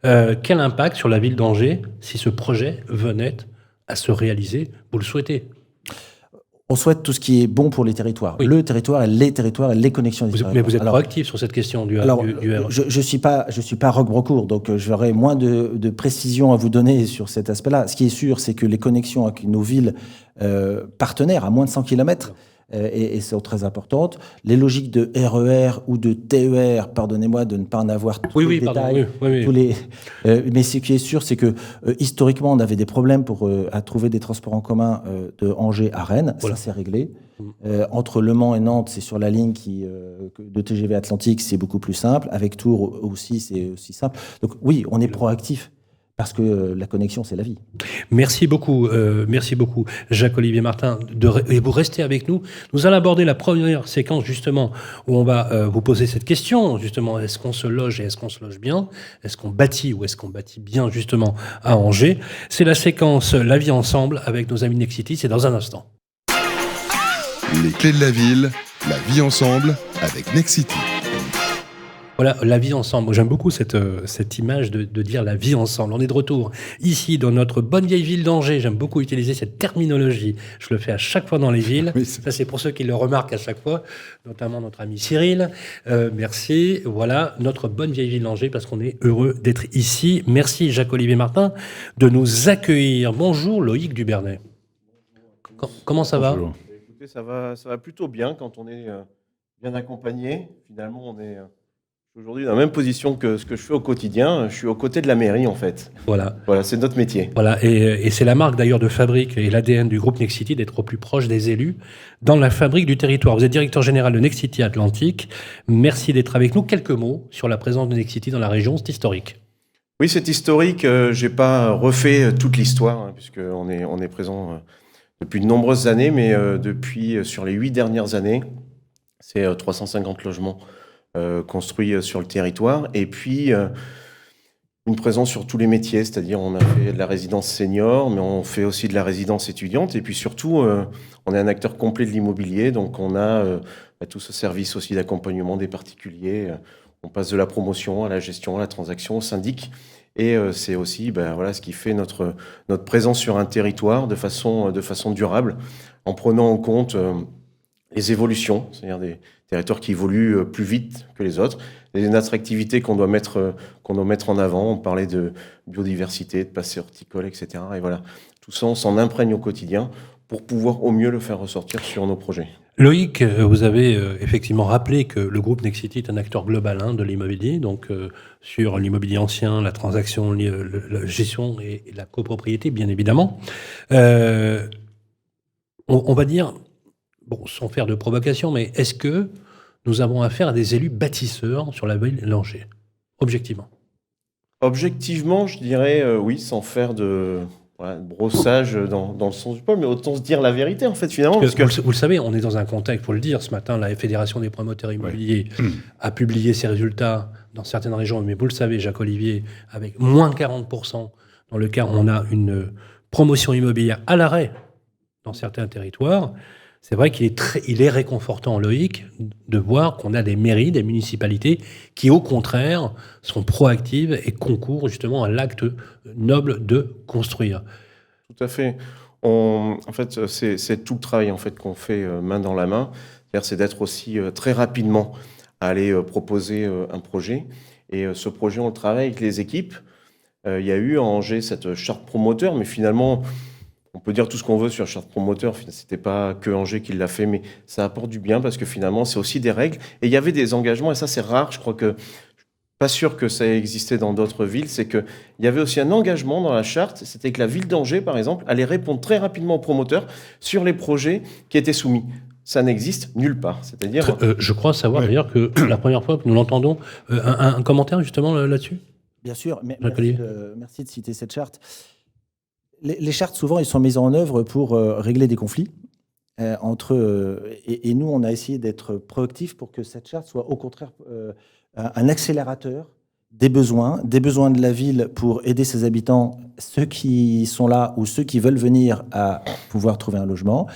Quel impact sur la ville d'Angers si ce projet venait à se réaliser? Vous le souhaitez? On souhaite tout ce qui est bon pour les territoires. Oui. Le territoire et les territoires et les connexions des territoires. Mais vous êtes proactif sur cette question du RER. Je suis pas Roch Brocourt, donc j'aurai moins de précisions à vous donner sur cet aspect-là. Ce qui est sûr, c'est que les connexions avec nos villes partenaires à moins de 100 km et sont très importantes. Les logiques de RER ou de TER, pardonnez-moi de ne pas en avoir tous les détails. Mais ce qui est sûr, c'est que historiquement, on avait des problèmes à trouver des transports en commun de Angers à Rennes. Voilà. Ça, c'est réglé. Entre Le Mans et Nantes, c'est sur la ligne de TGV Atlantique, c'est beaucoup plus simple. Avec Tours aussi, c'est aussi simple. Donc oui, on est proactif. Parce que la connexion, c'est la vie. Merci beaucoup, Jacques-Olivier Martin. Et vous restez avec nous. Nous allons aborder la première séquence, justement, où on va vous poser cette question, justement, est-ce qu'on se loge et est-ce qu'on se loge bien? Est-ce qu'on bâtit ou est-ce qu'on bâtit bien, justement, à Angers? C'est la séquence La vie ensemble avec nos amis Nexity. C'est dans un instant. Les clés de la ville, la vie ensemble avec Nexity. Voilà, la vie ensemble. Moi, j'aime beaucoup cette image de dire la vie ensemble. On est de retour ici, dans notre bonne vieille ville d'Angers. J'aime beaucoup utiliser cette terminologie. Je le fais à chaque fois dans les villes. Oui, ça, c'est pour ceux qui le remarquent à chaque fois, notamment notre ami Cyril. Merci. Voilà, notre bonne vieille ville d'Angers, parce qu'on est heureux d'être ici. Merci, Jacques-Olivier Martin, de nous accueillir. Bonjour, Loïc Dubernay. Comment ça va? Écoutez, ça va plutôt bien quand on est bien accompagné. Finalement, on est... aujourd'hui, dans la même position que ce que je fais au quotidien, je suis aux côtés de la mairie, en fait. Voilà, c'est notre métier. Voilà, et c'est la marque d'ailleurs de fabrique et l'ADN du groupe Nexity d'être au plus proche des élus dans la fabrique du territoire. Vous êtes directeur général de Nexity Atlantique. Merci d'être avec nous. Quelques mots sur la présence de Nexity dans la région, c'est historique. Oui, c'est historique. Je n'ai pas refait toute l'histoire, puisqu'on est présent depuis de nombreuses années, mais depuis sur les 8 dernières années, c'est 350 logements construit sur le territoire, et puis une présence sur tous les métiers, c'est-à-dire on a fait de la résidence senior, mais on fait aussi de la résidence étudiante, et puis surtout on est un acteur complet de l'immobilier, donc on a tout ce service aussi d'accompagnement des particuliers, on passe de la promotion à la gestion, à la transaction, au syndic, et c'est aussi ce qui fait notre présence sur un territoire de façon durable, en prenant en compte les évolutions, c'est-à-dire des territoires qui évoluent plus vite que les autres, les attractivités qu'on doit mettre en avant. On parlait de biodiversité, de passé horticole, etc. Et voilà, tout ça, on s'en imprègne au quotidien pour pouvoir au mieux le faire ressortir sur nos projets. Loïc, vous avez effectivement rappelé que le groupe Nexity est un acteur global de l'immobilier, donc sur l'immobilier ancien, la transaction, la gestion et la copropriété, bien évidemment. On va dire... Bon, sans faire de provocation, mais est-ce que nous avons affaire à des élus bâtisseurs sur la ville d'Angers, objectivement? Objectivement, je dirais oui, sans faire de brossage dans le sens du poil, mais autant se dire la vérité, en fait, finalement. Parce que vous le savez, on est dans un contexte, il faut le dire, ce matin, la Fédération des promoteurs immobiliers a publié ses résultats dans certaines régions, mais vous le savez, Jacques-Olivier, avec moins 40%, dans le cas où on a une promotion immobilière à l'arrêt dans certains territoires. C'est vrai qu'il est réconfortant, Loïc, de voir qu'on a des mairies, des municipalités qui, au contraire, sont proactives et concourent justement à l'acte noble de construire. Tout à fait. En fait, c'est tout le travail en fait, qu'on fait main dans la main. C'est-à-dire, c'est d'être aussi très rapidement à aller proposer un projet. Et ce projet, on le travaille avec les équipes. Il y a eu à Angers cette charte promoteur, mais finalement... on peut dire tout ce qu'on veut sur charte promoteur, c'était pas que Angers qui l'a fait, mais ça apporte du bien parce que finalement, c'est aussi des règles. Et il y avait des engagements, et ça, c'est rare. Je crois que, pas sûr que ça existait dans d'autres villes, c'est qu'il y avait aussi un engagement dans la charte, c'était que la ville d'Angers, par exemple, allait répondre très rapidement aux promoteurs sur les projets qui étaient soumis. Ça n'existe nulle part. C'est-à-dire... je crois savoir d'ailleurs que la première fois que nous l'entendons, un commentaire justement là-dessus? Bien sûr, merci de citer cette charte. Les chartes, souvent, elles sont mises en œuvre pour régler des conflits et nous, on a essayé d'être proactifs pour que cette charte soit au contraire un accélérateur des besoins de la ville pour aider ses habitants, ceux qui sont là ou ceux qui veulent venir, à pouvoir trouver un logement,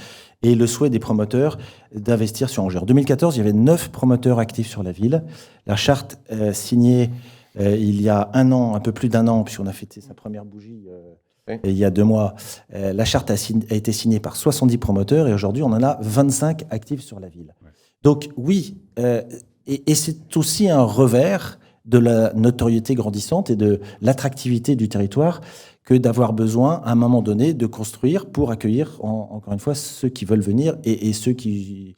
et le souhait des promoteurs d'investir sur Angers. En 2014, il y avait 9 promoteurs actifs sur la ville. La charte signée il y a un an, un peu plus d'un an, puisqu'on a fêté sa première bougie il y a 2 mois, la charte a été signée par 70 promoteurs, et aujourd'hui, on en a 25 actifs sur la ville. Ouais. Donc oui, et c'est aussi un revers de la notoriété grandissante et de l'attractivité du territoire que d'avoir besoin, à un moment donné, de construire pour accueillir, encore une fois, ceux qui veulent venir et ceux qui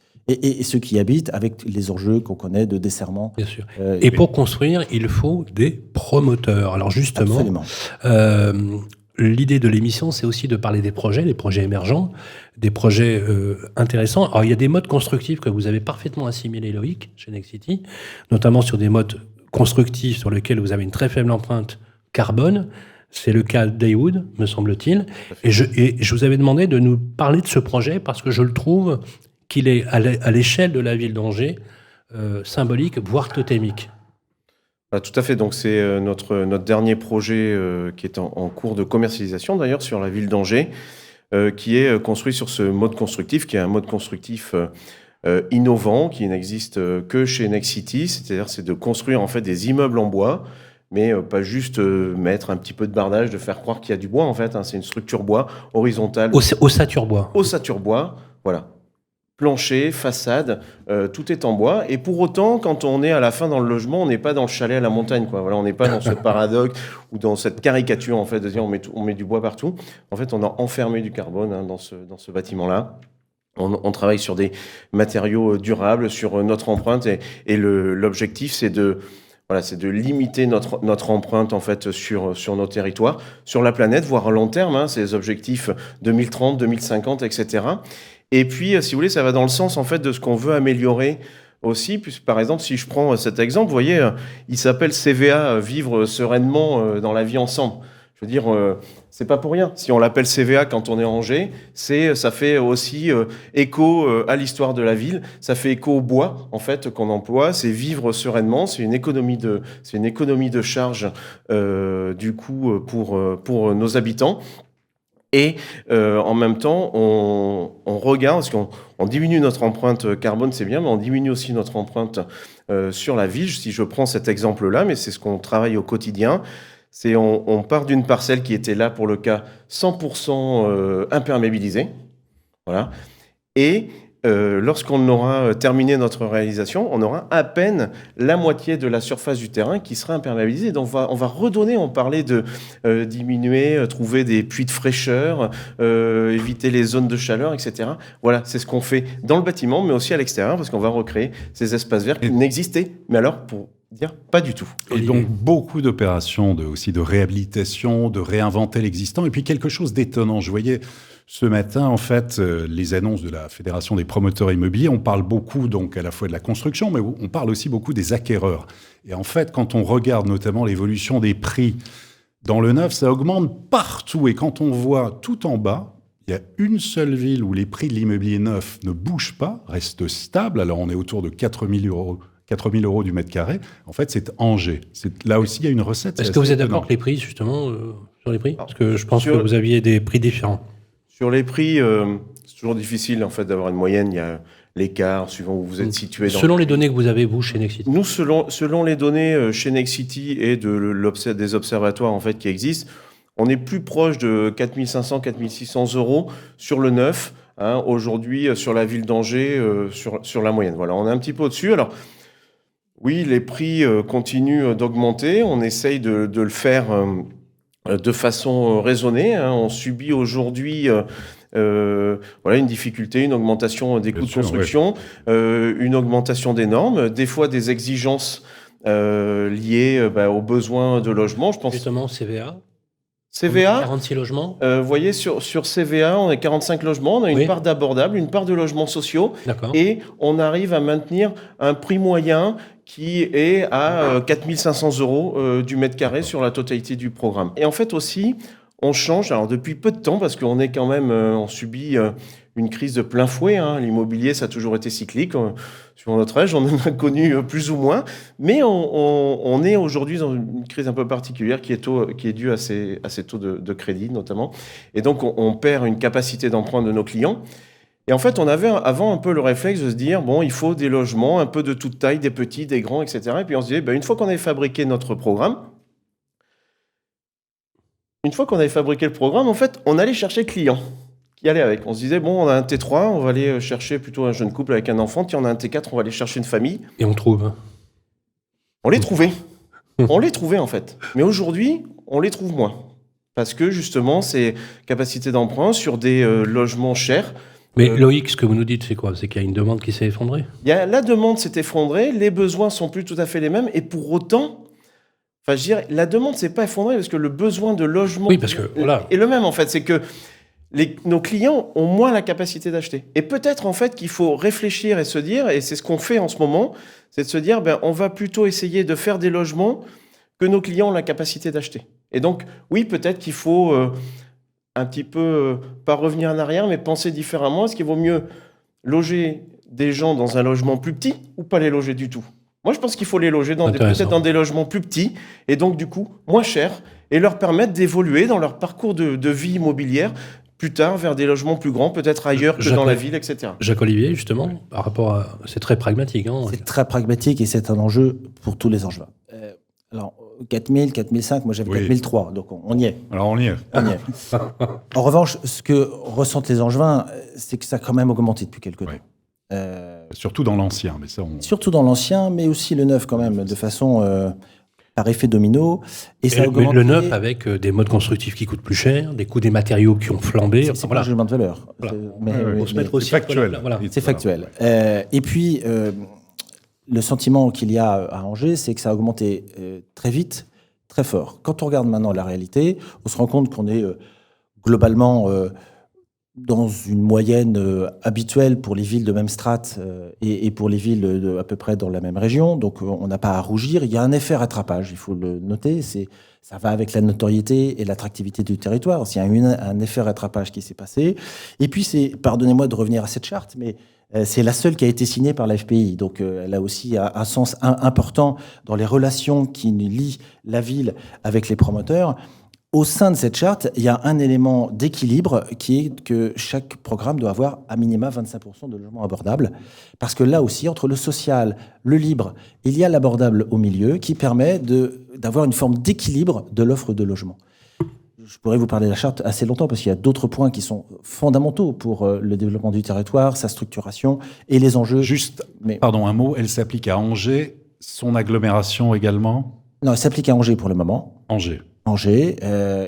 habitent, avec les enjeux qu'on connaît de desserrement. Bien sûr. Et pour construire, il faut des promoteurs. Alors justement, l'idée de l'émission, c'est aussi de parler des projets, les projets émergents, des projets intéressants. Alors il y a des modes constructifs que vous avez parfaitement assimilés, Loïc, chez Nexity, notamment sur des modes constructifs sur lesquels vous avez une très faible empreinte carbone. C'est le cas d'Heywood, me semble-t-il. Et je vous avais demandé de nous parler de ce projet parce que je le trouve qu'il est à l'échelle de la ville d'Angers symbolique, voire totémique. Tout à fait. Donc c'est notre dernier projet qui est en cours de commercialisation d'ailleurs sur la ville d'Angers, qui est construit sur ce mode constructif, qui est un mode constructif innovant, qui n'existe que chez Nexity. C'est-à-dire c'est de construire en fait des immeubles en bois, mais pas juste mettre un petit peu de bardage, de faire croire qu'il y a du bois en fait. C'est une structure bois horizontale. Ossature bois. Ossature bois, voilà. Plancher, façade, tout est en bois. Et pour autant, quand on est à la fin dans le logement, on n'est pas dans le chalet à la montagne, quoi. Voilà, on n'est pas dans ce paradoxe ou dans cette caricature en fait de dire on met du bois partout. En fait, on a enfermé du carbone dans ce bâtiment-là. On travaille sur des matériaux durables, sur notre empreinte, et l'objectif, c'est de limiter notre empreinte en fait sur nos territoires, sur la planète, voire à long terme. C'est les objectifs 2030, 2050, etc. Et puis, si vous voulez, ça va dans le sens en fait de ce qu'on veut améliorer aussi. Puisque, par exemple, si je prends cet exemple, vous voyez, il s'appelle CVA, vivre sereinement dans la vie ensemble. Je veux dire, c'est pas pour rien. Si on l'appelle CVA quand on est à Angers, ça fait aussi écho à l'histoire de la ville. Ça fait écho au bois en fait qu'on emploie. C'est vivre sereinement. C'est une économie de charge du coup pour nos habitants. Et en même temps, on regarde, parce qu'on diminue notre empreinte carbone, c'est bien, mais on diminue aussi notre empreinte sur la ville. Si je prends cet exemple-là, mais c'est ce qu'on travaille au quotidien, c'est on part d'une parcelle qui était là pour le cas 100% imperméabilisée, voilà. Et lorsqu'on aura terminé notre réalisation, on aura à peine la moitié de la surface du terrain qui sera imperméabilisée. Donc on va redonner, on parlait de diminuer, trouver des puits de fraîcheur, éviter les zones de chaleur, etc. Voilà, c'est ce qu'on fait dans le bâtiment, mais aussi à l'extérieur, parce qu'on va recréer ces espaces verts qui n'existaient, mais alors pour dire pas du tout. Et donc beaucoup d'opérations aussi de réhabilitation, de réinventer l'existant, et puis quelque chose d'étonnant. Je voyais ce matin, en fait, les annonces de la Fédération des promoteurs immobiliers. On parle beaucoup, donc, à la fois de la construction, mais on parle aussi beaucoup des acquéreurs. Et en fait, quand on regarde notamment l'évolution des prix dans le neuf, ça augmente partout. Et quand on voit tout en bas, il y a une seule ville où les prix de l'immobilier neuf ne bougent pas, restent stables. Alors, on est autour de 4 000 € du mètre carré. En fait, c'est Angers. Là aussi, il y a une recette. Est-ce que vous êtes d'accord avec les prix, justement, sur les prix ? Parce que je pense que vous aviez des prix différents. Sur les prix, c'est toujours difficile en fait d'avoir une moyenne. Il y a l'écart suivant où vous êtes situé. Selon les données que vous avez, vous, chez Nexity. Nous, selon les données chez Nexity et des observatoires en fait qui existent, on est plus proche de 4 500, 4 600 € sur le neuf. Aujourd'hui, sur la ville d'Angers, sur la moyenne. Voilà, on est un petit peu au-dessus. Alors, oui, les prix continuent d'augmenter. On essaye de le faire de façon raisonnée. On subit aujourd'hui une difficulté, une augmentation des coûts de construction, une augmentation des normes, des fois des exigences liées aux besoins de logement. Je pense justement CVA. 46 logements. Vous voyez, sur CVA, on a 45 logements, on a une part d'abordable, une part de logements sociaux, et on arrive à maintenir un prix moyen qui est à 4 500 € du mètre carré sur la totalité du programme. Et en fait aussi, on change, alors depuis peu de temps, parce qu'on est quand même, on subit une crise de plein fouet. L'immobilier, ça a toujours été cyclique. Sur notre âge, on en a connu plus ou moins. Mais on est aujourd'hui dans une crise un peu particulière qui est due à ces taux de crédit, notamment. Et donc, on perd une capacité d'emprunt de nos clients. Et en fait, on avait avant un peu le réflexe de se dire, bon, il faut des logements un peu de toute taille, des petits, des grands, etc. Et puis on se disait, une fois qu'on avait fabriqué notre programme, le programme, en fait, on allait chercher le client qui allait avec. On se disait, bon, on a un T3, on va aller chercher plutôt un jeune couple avec un enfant. Tiens, on a un T4, on va aller chercher une famille. Et on trouve. On les trouvait. On les trouvait, en fait. Mais aujourd'hui, on les trouve moins. Parce que, justement, ces capacités d'emprunt sur des logements chers. Mais Loïc, ce que vous nous dites, c'est quoi? C'est qu'il y a une demande qui s'est effondrée? La demande s'est effondrée, les besoins sont plus tout à fait les mêmes, et pour autant, je dirais, la demande s'est pas effondrée parce que le besoin de logement est le même, en fait. C'est que nos clients ont moins la capacité d'acheter. Et peut-être, en fait, qu'il faut réfléchir et se dire, et c'est ce qu'on fait en ce moment, c'est de se dire, on va plutôt essayer de faire des logements que nos clients ont la capacité d'acheter. Et donc, oui, peut-être qu'il faut un petit peu, pas revenir en arrière, mais penser différemment. Est-ce qu'il vaut mieux loger des gens dans un logement plus petit ou pas les loger du tout? Moi, je pense qu'il faut les loger peut-être dans des logements plus petits et donc, du coup, moins chers et leur permettre d'évoluer dans leur parcours de vie immobilière plus tard vers des logements plus grands, peut-être ailleurs que dans la ville, etc. Jacques-Olivier, justement, par rapport à... C'est très pragmatique. C'est très pragmatique et c'est un enjeu pour tous les Angevins. Alors, 4000, 4005, moi j'avais 4003, donc on y est. Alors on y est. En revanche, ce que ressentent les Angevins, c'est que ça a quand même augmenté depuis quelques temps. Surtout dans l'ancien. Surtout dans l'ancien, mais aussi le neuf quand même, de façon par effet domino. Et ça a augmenté... Le neuf avec des modes constructifs qui coûtent plus cher, des coûts des matériaux qui ont flambé. C'est pas un jugement de valeur. Voilà. Il faut se mettre aussi factuel. C'est factuel. Et puis... le sentiment qu'il y a à Angers, c'est que ça a augmenté très vite, très fort. Quand on regarde maintenant la réalité, on se rend compte qu'on est globalement dans une moyenne habituelle pour les villes de même strate et pour les villes à peu près dans la même région. Donc on n'a pas à rougir. Il y a un effet rattrapage, il faut le noter. Ça va avec la notoriété et l'attractivité du territoire. Il y a un effet rattrapage qui s'est passé. Et puis, pardonnez-moi de revenir à cette charte, mais c'est la seule qui a été signée par la FPI. Donc, elle a aussi un sens important dans les relations qui lient la ville avec les promoteurs. Au sein de cette charte, il y a un élément d'équilibre qui est que chaque programme doit avoir à minima 25% de logements abordables. Parce que là aussi, entre le social, le libre, il y a l'abordable au milieu qui permet d'avoir une forme d'équilibre de l'offre de logement. Je pourrais vous parler de la charte assez longtemps parce qu'il y a d'autres points qui sont fondamentaux pour le développement du territoire, sa structuration et les enjeux. Pardon, un mot, elle s'applique à Angers, son agglomération également? Non, elle s'applique à Angers pour le moment. Angers.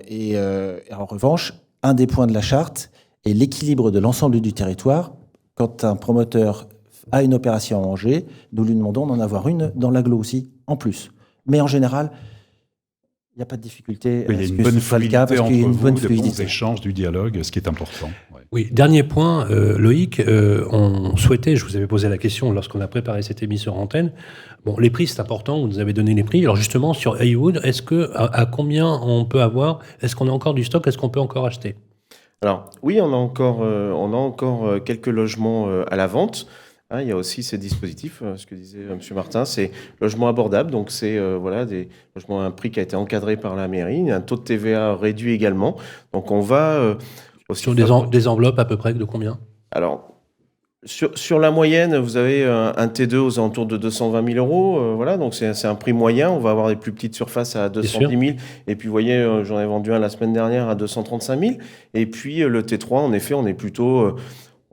Et en revanche, un des points de la charte est l'équilibre de l'ensemble du territoire. Quand un promoteur a une opération à Angers, nous lui demandons d'en avoir une dans l'agglo aussi, en plus. Mais en général, il n'y a pas de difficulté. Il y a une bonne fluidité entre vous, de bons échanges, du dialogue, ce qui est important. Oui, dernier point, Loïc, on souhaitait, je vous avais posé la question lorsqu'on a préparé cette émission en antenne, les prix c'est important, vous nous avez donné les prix. Alors justement, sur Haywood, à combien on peut avoir? Est-ce qu'on a encore du stock? Est-ce qu'on peut encore acheter? Alors oui, on a encore quelques logements à la vente. Il y a aussi ces dispositifs, ce que disait M. Martin, c'est logement abordable, donc c'est des logements à un prix qui a été encadré par la mairie, un taux de TVA réduit également. Donc on va aussi sur des enveloppes à peu près de combien? Alors sur la moyenne, vous avez un T2 aux alentours de 220 000 euros, donc c'est un prix moyen. On va avoir des plus petites surfaces à 210 000, et puis vous voyez, j'en ai vendu un la semaine dernière à 235 000, et puis le T3, en effet, on est plutôt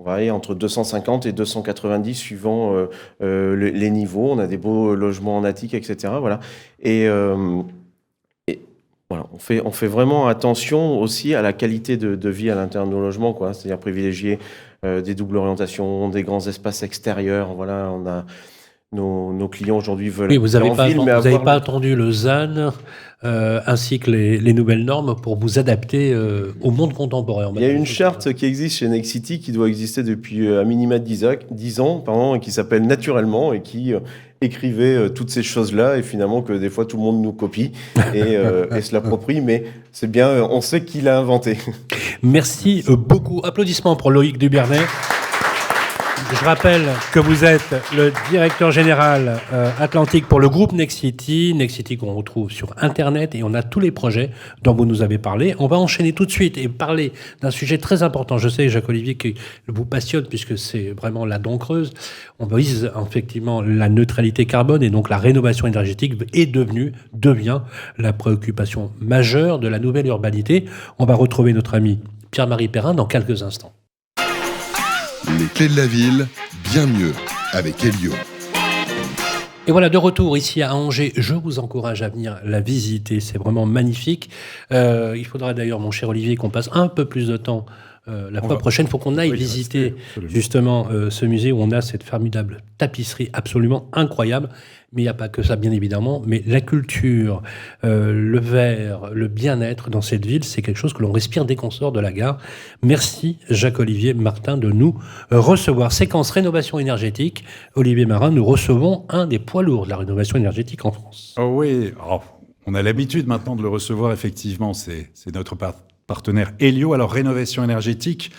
on va aller entre 250 et 290 suivant les niveaux. On a des beaux logements en attique, etc. Voilà. Et voilà, on fait vraiment attention aussi à la qualité de vie à l'intérieur de nos logements, quoi. C'est-à-dire privilégier des doubles orientations, des grands espaces extérieurs. Voilà, on a nos clients aujourd'hui veulent. Oui, vous n'avez pas attendu le ZAN ainsi que les nouvelles normes pour vous adapter au monde contemporain. Il y a une charte qui existe chez Nexity qui doit exister depuis à minima 10 ans, et qui s'appelle Naturellement et qui écrivait toutes ces choses-là et finalement que des fois tout le monde nous copie et se l'approprie, mais c'est bien, on sait qui l'a inventé. Merci beaucoup. Applaudissements pour Loïc Dubernay. Je rappelle que vous êtes le directeur général Atlantique pour le groupe Nexity. Nexity qu'on retrouve sur Internet et on a tous les projets dont vous nous avez parlé. On va enchaîner tout de suite et parler d'un sujet très important. Je sais, Jacques-Olivier, qui vous passionne puisque c'est vraiment la dent creuse. On vise effectivement la neutralité carbone et donc la rénovation énergétique devient la préoccupation majeure de la nouvelle urbanité. On va retrouver notre ami Pierre-Marie Perrin dans quelques instants. Les clés de la ville, bien mieux, avec Elio. Et voilà, de retour ici à Angers. Je vous encourage à venir la visiter. C'est vraiment magnifique. Il faudra d'ailleurs, mon cher Olivier, qu'on passe un peu plus de temps la fois prochaine. Il faut qu'on aille visiter justement ce musée où on a cette formidable tapisserie absolument incroyable. Mais il n'y a pas que ça, bien évidemment. Mais la culture, le verre, le bien-être dans cette ville, c'est quelque chose que l'on respire dès qu'on sort de la gare. Merci, Jacques-Olivier Martin, de nous recevoir. Séquence rénovation énergétique. Olivier Marin, nous recevons un des poids lourds de la rénovation énergétique en France. Oh oui, on a l'habitude maintenant de le recevoir, effectivement. C'est notre partenaire Elio. Alors, rénovation énergétique,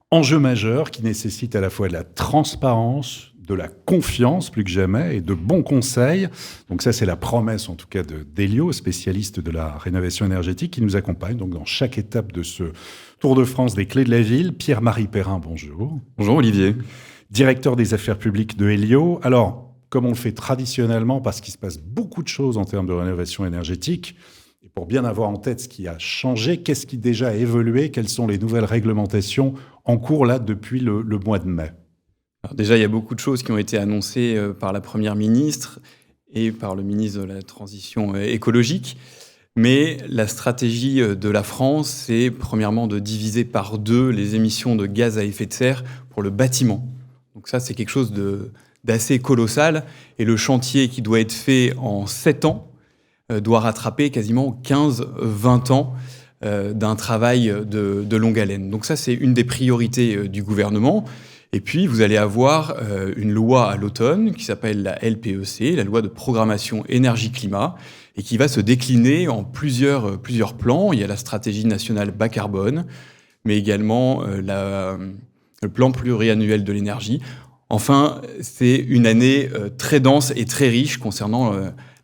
enjeu majeur qui nécessite à la fois de la transparence, de la confiance plus que jamais et de bons conseils. Donc ça, c'est la promesse en tout cas d'Elio, spécialiste de la rénovation énergétique, qui nous accompagne donc dans chaque étape de ce Tour de France des clés de la ville. Pierre-Marie Perrin, bonjour. Bonjour Olivier. Directeur des affaires publiques de Elio. Alors, comme on le fait traditionnellement, parce qu'il se passe beaucoup de choses en termes de rénovation énergétique, et pour bien avoir en tête ce qui a changé, qu'est-ce qui déjà a évolué, quelles sont les nouvelles réglementations en cours là depuis le mois de mai? Alors déjà, il y a beaucoup de choses qui ont été annoncées par la Première ministre et par le ministre de la Transition écologique. Mais la stratégie de la France, c'est premièrement de diviser par 2 les émissions de gaz à effet de serre pour le bâtiment. Donc ça, c'est quelque chose d'assez colossal. Et le chantier qui doit être fait en 7 ans doit rattraper quasiment 15-20 ans d'un travail de longue haleine. Donc ça, c'est une des priorités du gouvernement. Et puis, vous allez avoir une loi à l'automne qui s'appelle la LPEC, la loi de programmation énergie-climat, et qui va se décliner en plusieurs plans. Il y a la stratégie nationale bas carbone, mais également le plan pluriannuel de l'énergie. Enfin, c'est une année très dense et très riche concernant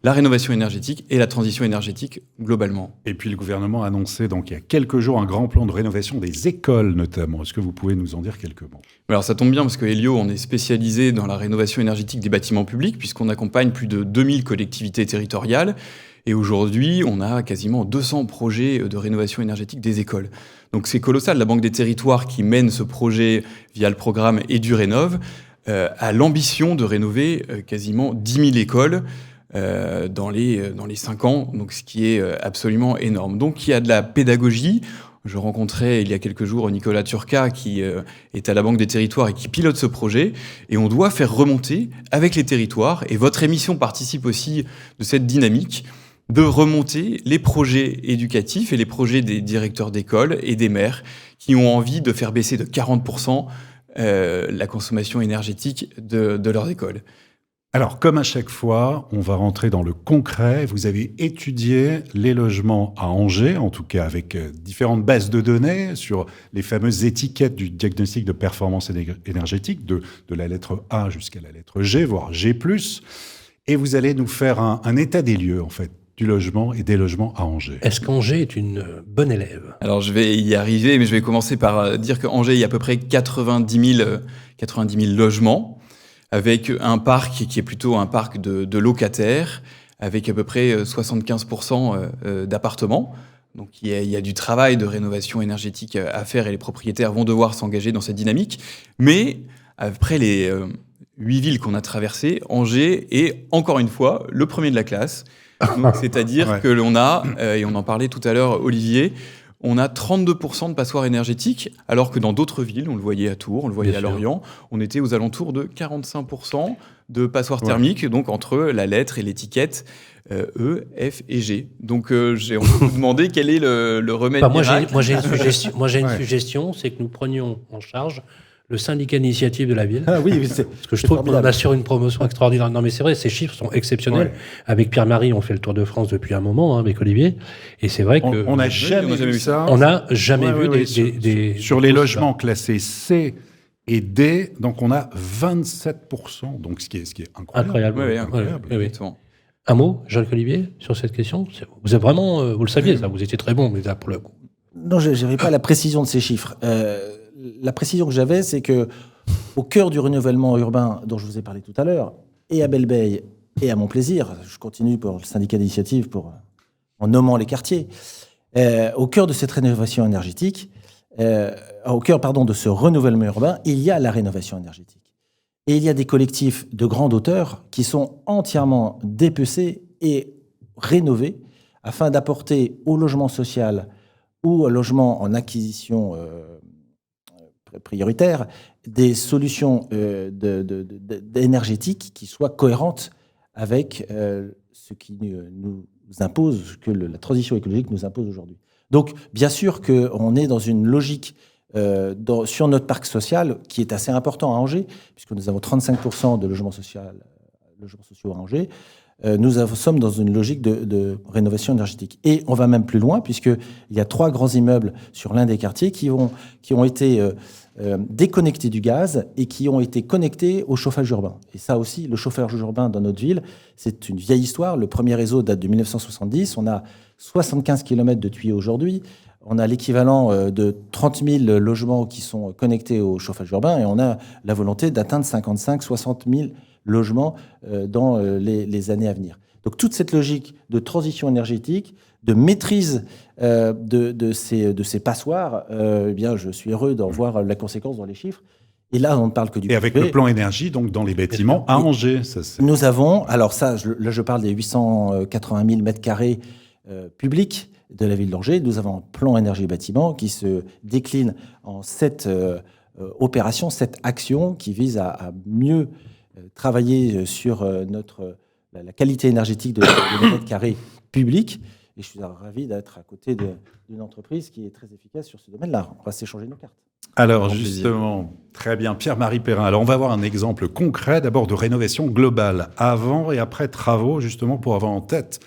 la rénovation énergétique et la transition énergétique globalement. Et puis le gouvernement a annoncé donc il y a quelques jours un grand plan de rénovation des écoles notamment. Est-ce que vous pouvez nous en dire quelques mots? Alors ça tombe bien parce que Elio, on est spécialisé dans la rénovation énergétique des bâtiments publics puisqu'on accompagne plus de 2000 collectivités territoriales et aujourd'hui on a quasiment 200 projets de rénovation énergétique des écoles. Donc c'est colossal. La Banque des Territoires qui mène ce projet via le programme EduRénov a l'ambition de rénover quasiment 10 000 écoles dans les 5 ans, donc ce qui est absolument énorme. Donc il y a de la pédagogie. Je rencontrais il y a quelques jours Nicolas Turca qui est à la Banque des Territoires et qui pilote ce projet. Et on doit faire remonter avec les territoires, et votre émission participe aussi de cette dynamique, de remonter les projets éducatifs et les projets des directeurs d'école et des maires qui ont envie de faire baisser de 40% la consommation énergétique de leurs écoles. Alors, comme à chaque fois, on va rentrer dans le concret. Vous avez étudié les logements à Angers, en tout cas avec différentes bases de données sur les fameuses étiquettes du diagnostic de performance énergétique, de la lettre A jusqu'à la lettre G, voire G+. Et vous allez nous faire un état des lieux, en fait, du logement et des logements à Angers. Est-ce qu'Angers est une bonne élève? Alors, je vais y arriver, mais je vais commencer par dire qu'Angers, il y a à peu près 90 000 logements, avec un parc qui est plutôt un parc de locataires, avec à peu près 75% d'appartements. Donc il y a du travail de rénovation énergétique à faire et les propriétaires vont devoir s'engager dans cette dynamique. Mais après les 8 villes qu'on a traversées, Angers est encore une fois le premier de la classe. C'est-à-dire que l'on a, et on en parlait tout à l'heure Olivier, on a 32% de passoires énergétiques, alors que dans d'autres villes, on le voyait à Tours, on le voyait à Lorient, on était aux alentours de 45% de passoires thermiques, donc entre la lettre et l'étiquette E, F et G. Donc j'ai envie de vous demander quel est le remède miracle. Moi j'ai une suggestion, c'est que nous prenions en charge le syndicat d'initiative de la ville. Ah oui, Parce que je trouve qu'on assure une promotion extraordinaire. Non, mais c'est vrai, ces chiffres sont exceptionnels. Ouais. Avec Pierre-Marie, on fait le Tour de France depuis un moment, avec Olivier. Et c'est vrai que. On n'a jamais vu ça. On n'a jamais vu des. Sur les logements classés C et D, donc on a 27%, donc ce qui est incroyable. Incroyable. Oui. Un mot, Jacques-Olivier, sur cette question? Vous êtes vraiment, vous le saviez, ça, vous étiez très bon, mais là, pour le coup. Non, je n'avais pas la précision de ces chiffres. La précision que j'avais, c'est que au cœur du renouvellement urbain dont je vous ai parlé tout à l'heure, et à Belle-Beille et à Montplaisir, je continue pour le syndicat d'initiative en nommant les quartiers, au cœur de cette rénovation énergétique, au cœur de ce renouvellement urbain, il y a la rénovation énergétique. Et il y a des collectifs de grande hauteur qui sont entièrement dépecés et rénovés afin d'apporter au logement social ou au logement en acquisition prioritaire des solutions énergétiques qui soient cohérentes avec ce qui nous impose, ce que la transition écologique nous impose aujourd'hui. Donc, bien sûr qu'on est dans une logique sur notre parc social qui est assez important à Angers, puisque nous avons 35% de logements sociaux à Angers. Nous sommes dans une logique de rénovation énergétique. Et on va même plus loin, puisqu'il y a 3 grands immeubles sur l'un des quartiers qui ont été déconnectés du gaz et qui ont été connectés au chauffage urbain. Et ça aussi, le chauffage urbain dans notre ville, c'est une vieille histoire. Le premier réseau date de 1970. On a 75 km de tuyaux aujourd'hui. On a l'équivalent de 30 000 logements qui sont connectés au chauffage urbain et on a la volonté d'atteindre 55-60 000 logements dans les années à venir. Donc toute cette logique de transition énergétique, de maîtrise de ces passoires, eh bien, je suis heureux d'en voir la conséquence dans les chiffres. Et là, on ne parle que du Et avec le plan énergie, donc dans les bâtiments à Angers. Nous avons, alors ça, là je parle des 880 000 mètres carrés publics de la ville d'Angers. Nous avons un plan énergie bâtiment qui se décline en 7 opérations, 7 actions qui visent à mieux travailler sur la qualité énergétique de nos mètres carrés publics. Et je suis ravi d'être à côté d'une entreprise qui est très efficace sur ce domaine-là. On va s'échanger nos cartes. Alors justement, très bien, Pierre-Marie Perrin. Alors on va voir un exemple concret d'abord de rénovation globale, avant et après travaux, justement pour avoir en tête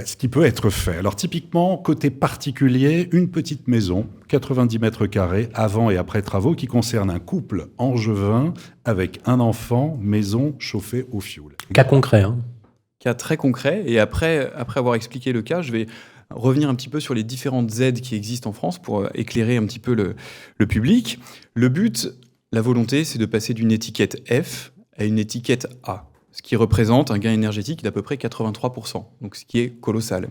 ce qui peut être fait. Alors typiquement, côté particulier, une petite maison, 90 mètres carrés, avant et après travaux, qui concerne un couple angevin avec un enfant, maison chauffée au fioul. Cas concret, hein. Cas très concret. Et après avoir expliqué le cas, je vais revenir un petit peu sur les différentes aides qui existent en France pour éclairer un petit peu le public. Le but, la volonté, c'est de passer d'une étiquette F à une étiquette A, ce qui représente un gain énergétique d'à peu près 83%, donc ce qui est colossal.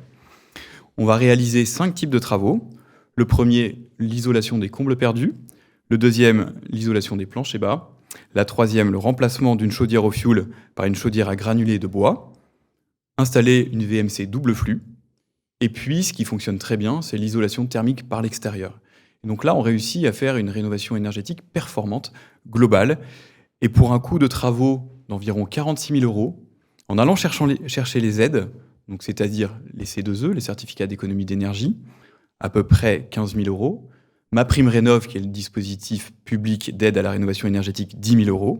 On va réaliser 5 types de travaux. Le premier, l'isolation des combles perdus. Le deuxième, l'isolation des planchers bas. La troisième, le remplacement d'une chaudière au fioul par une chaudière à granulés de bois. Installer une VMC double flux. Et puis, ce qui fonctionne très bien, c'est l'isolation thermique par l'extérieur. Et donc là, on réussit à faire une rénovation énergétique performante, globale. Et pour un coût de travaux d'environ 46 000 €, en allant chercher les aides, donc c'est-à-dire les C2E, les certificats d'économie d'énergie, à peu près 15 000 €, MaPrimeRénov', qui est le dispositif public d'aide à la rénovation énergétique, 10 000 €,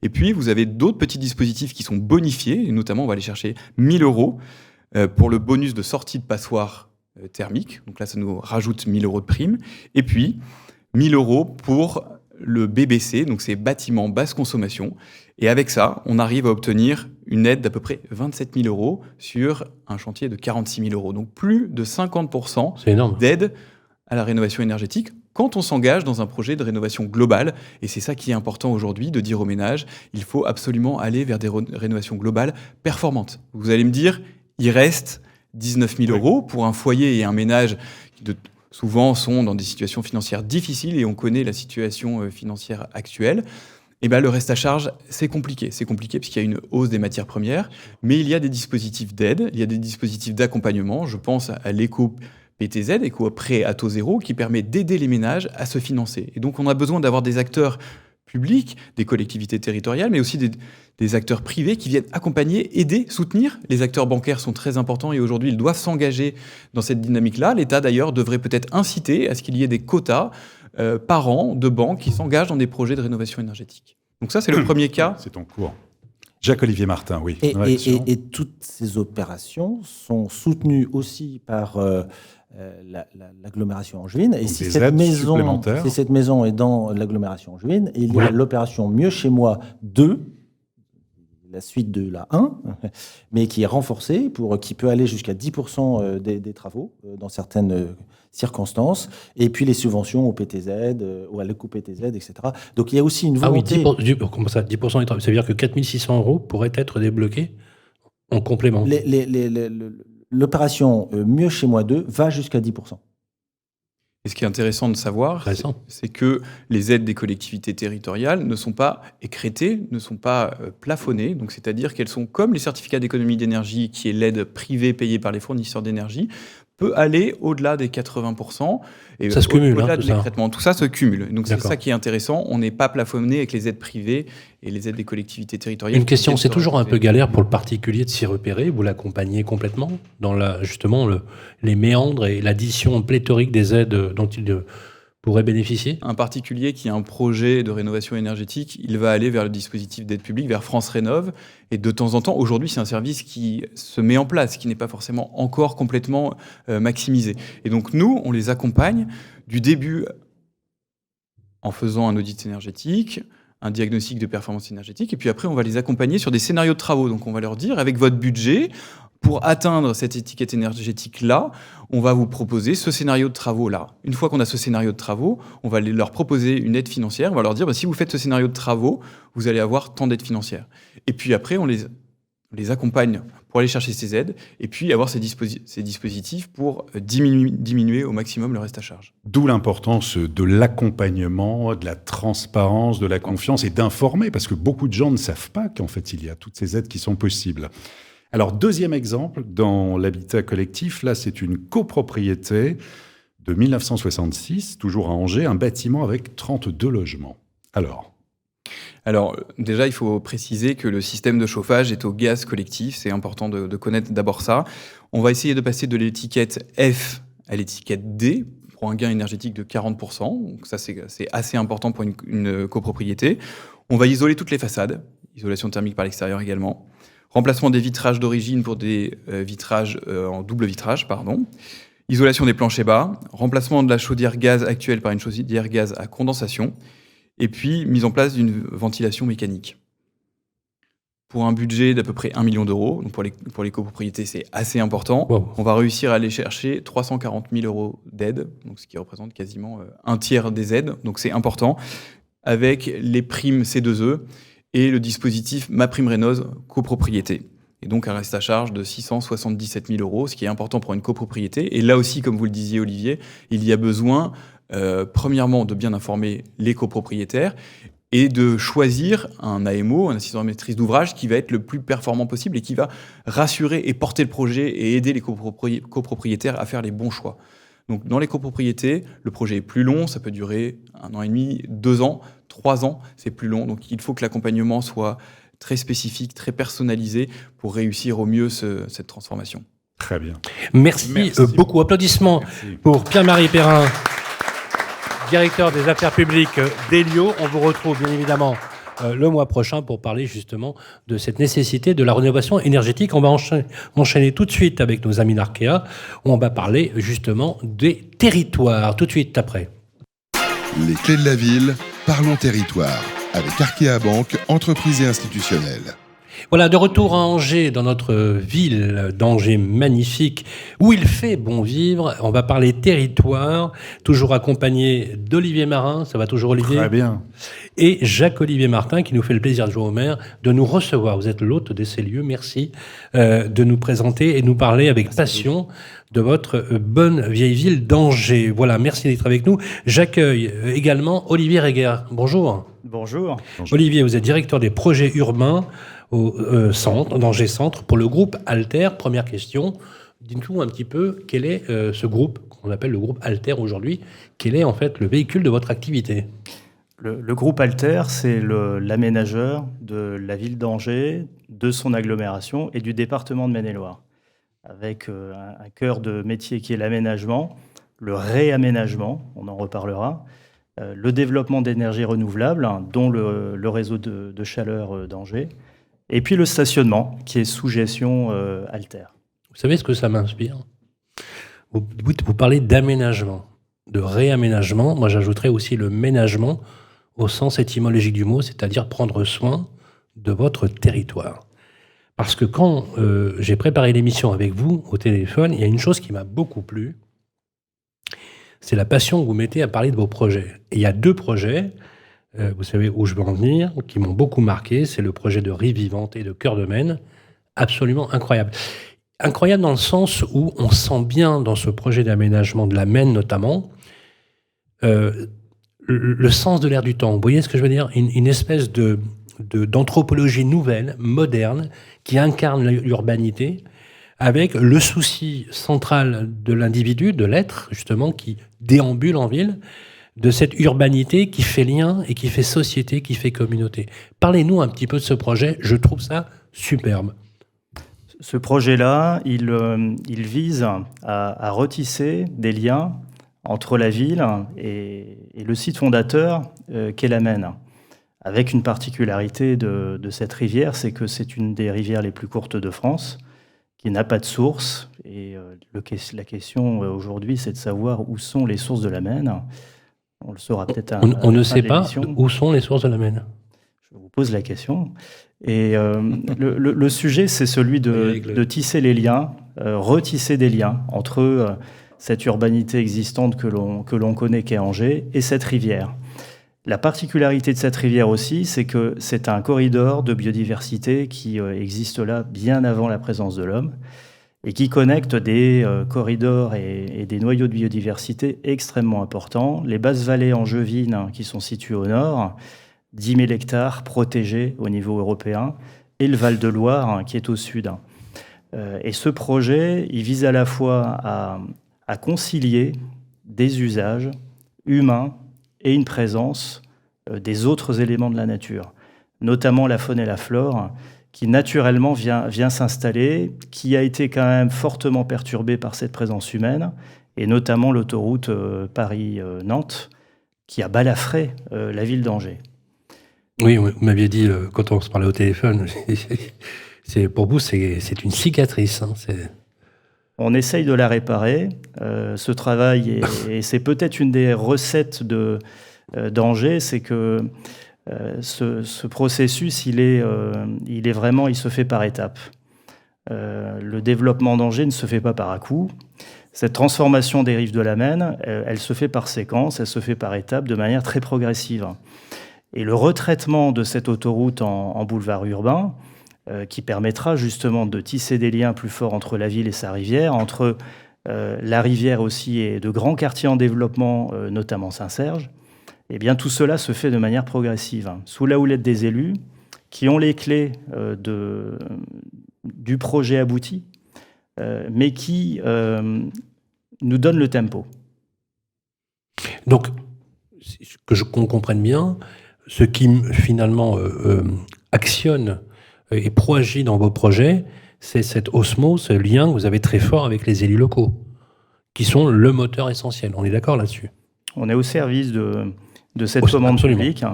et puis vous avez d'autres petits dispositifs qui sont bonifiés, et notamment on va aller chercher 1 000 € pour le bonus de sortie de passoire thermique, donc là ça nous rajoute 1 000 € de prime, et puis 1 000 € pour le BBC, donc c'est bâtiments basse consommation. Et avec ça, on arrive à obtenir une aide d'à peu près 27 000 € sur un chantier de 46 000 €. Donc plus de 50% d'aide à la rénovation énergétique quand on s'engage dans un projet de rénovation globale. Et c'est ça qui est important aujourd'hui, de dire aux ménages, il faut absolument aller vers des rénovations globales performantes. Vous allez me dire, il reste 19 000 € pour un foyer et un ménage qui souvent sont dans des situations financières difficiles et on connaît la situation financière actuelle. Et le reste à charge, c'est compliqué. C'est compliqué parce qu'il y a une hausse des matières premières, mais il y a des dispositifs d'aide, il y a des dispositifs d'accompagnement. Je pense à l'éco-PTZ, éco-prêt à taux zéro, qui permet d'aider les ménages à se financer. Et donc, on a besoin d'avoir des acteurs publics, des collectivités territoriales, mais aussi des acteurs privés qui viennent accompagner, aider, soutenir. Les acteurs bancaires sont très importants et aujourd'hui, ils doivent s'engager dans cette dynamique-là. L'État, d'ailleurs, devrait peut-être inciter à ce qu'il y ait des quotas par an de banques qui s'engagent dans des projets de rénovation énergétique. Donc ça, c'est le premier cas. C'est en cours. Jacques-Olivier Martin, oui. Et toutes ces opérations sont soutenues aussi par l'agglomération angevine. Et si cette maison est dans l'agglomération angevine, il y a l'opération Mieux chez moi 2, la suite de la 1, mais qui est renforcée, qui peut aller jusqu'à 10% des travaux dans certaines circonstances, et puis les subventions au PTZ, ou à l'éco-PTZ, etc. Donc il y a aussi une volonté... Ah oui, comment ça, 10% des travaux, ça veut dire que 4 600 € pourraient être débloqués en complément. L'opération Mieux chez moi 2 va jusqu'à 10%. Et ce qui est intéressant de savoir, c'est que les aides des collectivités territoriales ne sont pas écrêtées, ne sont pas plafonnées. Donc, c'est-à-dire qu'elles sont comme les certificats d'économie d'énergie, qui est l'aide privée payée par les fournisseurs d'énergie, peut aller au-delà des 80%. Et ça se cumule, au-delà de tout ça. l'écrêtement. Tout ça se cumule. Donc, c'est ça qui est intéressant. On n'est pas plafonné avec les aides privées et les aides des collectivités territoriales. Une question, c'est toujours un peu galère pour le particulier de s'y repérer. Vous l'accompagnez complètement dans justement les méandres et l'addition pléthorique des aides dont il pourrait bénéficier. Un particulier qui a un projet de rénovation énergétique, il va aller vers le dispositif d'aide publique, vers France Rénov'. Et de temps en temps, aujourd'hui, c'est un service qui se met en place, qui n'est pas forcément encore complètement maximisé. Et donc, nous, on les accompagne du début en faisant un audit énergétique, un diagnostic de performance énergétique, et puis après, on va les accompagner sur des scénarios de travaux. Donc, on va leur dire, avec votre budget, pour atteindre cette étiquette énergétique-là, on va vous proposer ce scénario de travaux-là. Une fois qu'on a ce scénario de travaux, on va leur proposer une aide financière. On va leur dire, si vous faites ce scénario de travaux, vous allez avoir tant d'aides financières. Et puis après, on les accompagne pour aller chercher ces aides et puis avoir ces dispositifs pour diminuer au maximum le reste à charge. D'où l'importance de l'accompagnement, de la transparence, de la confiance et d'informer, parce que beaucoup de gens ne savent pas qu'en fait, il y a toutes ces aides qui sont possibles. Alors, deuxième exemple, dans l'habitat collectif, là, c'est une copropriété de 1966, toujours à Angers, un bâtiment avec 32 logements. Alors, déjà, il faut préciser que le système de chauffage est au gaz collectif. C'est important de connaître d'abord ça. On va essayer de passer de l'étiquette F à l'étiquette D pour un gain énergétique de 40%. Donc ça, c'est assez important pour une copropriété. On va isoler toutes les façades, isolation thermique par l'extérieur également. Remplacement des vitrages d'origine pour des vitrages en double vitrage, Isolation des planchers bas. Remplacement de la chaudière gaz actuelle par une chaudière gaz à condensation. Et puis, mise en place d'une ventilation mécanique. Pour un budget d'à peu près 1 million d'euros, donc pour les copropriétés, c'est assez important. Wow. On va réussir à aller chercher 340 000 € d'aide, donc ce qui représente quasiment un tiers des aides, donc c'est important, avec les primes C2E et le dispositif MaPrimeRénov' copropriété. Et donc un reste à charge de 677 000 €, ce qui est important pour une copropriété. Et là aussi, comme vous le disiez, Olivier, il y a besoin, premièrement, de bien informer les copropriétaires et de choisir un AMO, un assistant de maîtrise d'ouvrage, qui va être le plus performant possible et qui va rassurer et porter le projet et aider les copropriétaires à faire les bons choix. Donc dans les copropriétés, le projet est plus long, ça peut durer 1 an et demi, 2 ans, 3 ans, c'est plus long. Donc il faut que l'accompagnement soit très spécifique, très personnalisé pour réussir au mieux cette transformation. Très bien. Merci beaucoup. Applaudissements pour Pierre-Marie Perrin, directeur des affaires publiques d'Elio. On vous retrouve bien évidemment le mois prochain pour parler justement de cette nécessité de la rénovation énergétique. On va enchaîner tout de suite avec nos amis d'Arkea, où on va parler justement des territoires, tout de suite après. Les clés de la ville, parlons territoire, avec Arkea Banque, entreprise et institutionnelle. Voilà, de retour à Angers, dans notre ville d'Angers magnifique, où il fait bon vivre. On va parler territoire, toujours accompagné d'Olivier Marin. Ça va toujours, Olivier ? Très bien. Et Jacques-Olivier Martin, qui nous fait le plaisir de jouer au maire, de nous recevoir. Vous êtes l'hôte de ces lieux. Merci de nous présenter et nous parler avec passion de votre bonne vieille ville d'Angers. Voilà, merci d'être avec nous. J'accueille également Olivier Reger. Bonjour. Bonjour. Olivier, vous êtes directeur des projets urbains au centre, d'Angers Centre, pour le groupe Alter. Première question, dites-nous un petit peu quel est ce groupe qu'on appelle le groupe Alter aujourd'hui. Quel est en fait le véhicule de votre activité ? Le groupe Alter, c'est l'aménageur de la ville d'Angers, de son agglomération et du département de Maine-et-Loire, avec un cœur de métier qui est l'aménagement, le réaménagement, on en reparlera, le développement d'énergies renouvelables, dont le réseau de chaleur d'Angers, et puis le stationnement, qui est sous gestion Alter. Vous savez ce que ça m'inspire ? Vous parlez d'aménagement, de réaménagement. Moi, j'ajouterais aussi le ménagement au sens étymologique du mot, c'est-à-dire prendre soin de votre territoire. Parce que quand j'ai préparé l'émission avec vous au téléphone, il y a une chose qui m'a beaucoup plu, c'est la passion que vous mettez à parler de vos projets. Et il y a 2 projets, vous savez où je veux en venir, qui m'ont beaucoup marqué. C'est le projet de Rive Vivante et de Cœur de Maine, absolument incroyable. Incroyable dans le sens où on sent bien dans ce projet d'aménagement de la Maine notamment, le sens de l'air du temps. Vous voyez ce que je veux dire ? Une espèce d'anthropologie nouvelle, moderne, qui incarne l'urbanité, avec le souci central de l'individu, de l'être, justement, qui déambule en ville, de cette urbanité qui fait lien et qui fait société, qui fait communauté. Parlez-nous un petit peu de ce projet, je trouve ça superbe. Ce projet-là, il vise à retisser des liens entre la ville et le site fondateur qu'est la Maine. Avec une particularité de cette rivière, c'est que c'est une des rivières les plus courtes de France, qui n'a pas de source. Et la question aujourd'hui, c'est de savoir où sont les sources de la Maine. On le saura peut-être à On ne sait de pas l'émission. où sont les sources de la Maine. Je vous pose la question. Et le sujet, c'est celui de tisser les liens, retisser des liens entre cette urbanité existante que l'on connaît qu'est Angers et cette rivière. La particularité de cette rivière aussi, c'est que c'est un corridor de biodiversité qui existe là bien avant la présence de l'homme et qui connecte des corridors et des noyaux de biodiversité extrêmement importants. Les basses vallées angevines qui sont situées au nord, 10 000 hectares protégés au niveau européen, et le Val-de-Loire qui est au sud. Et ce projet, il vise à la fois à concilier des usages humains et une présence des autres éléments de la nature, notamment la faune et la flore, qui naturellement vient s'installer, qui a été quand même fortement perturbée par cette présence humaine, et notamment l'autoroute Paris-Nantes, qui a balafré la ville d'Angers. Oui, vous m'aviez dit, quand on se parlait au téléphone, pour vous, c'est une cicatrice. Hein, On essaye de la réparer, ce travail, et c'est peut-être une des recettes d'Angers, c'est que ce processus, il se fait par étapes. Le développement d'Angers ne se fait pas par à-coup. Cette transformation des rives de la Maine, elle se fait par séquence, elle se fait par étapes, de manière très progressive. Et le retraitement de cette autoroute en boulevard urbain, qui permettra justement de tisser des liens plus forts entre la ville et sa rivière, entre la rivière aussi et de grands quartiers en développement, notamment Saint-Serge, eh bien tout cela se fait de manière progressive, sous la houlette des élus, qui ont les clés du projet abouti, mais qui nous donnent le tempo. Donc, qu'on comprenne bien, ce qui finalement actionne et proagit dans vos projets, c'est cette osmose, ce lien que vous avez très fort avec les élus locaux, qui sont le moteur essentiel. On est d'accord là-dessus ? On est au service de cette commande publique.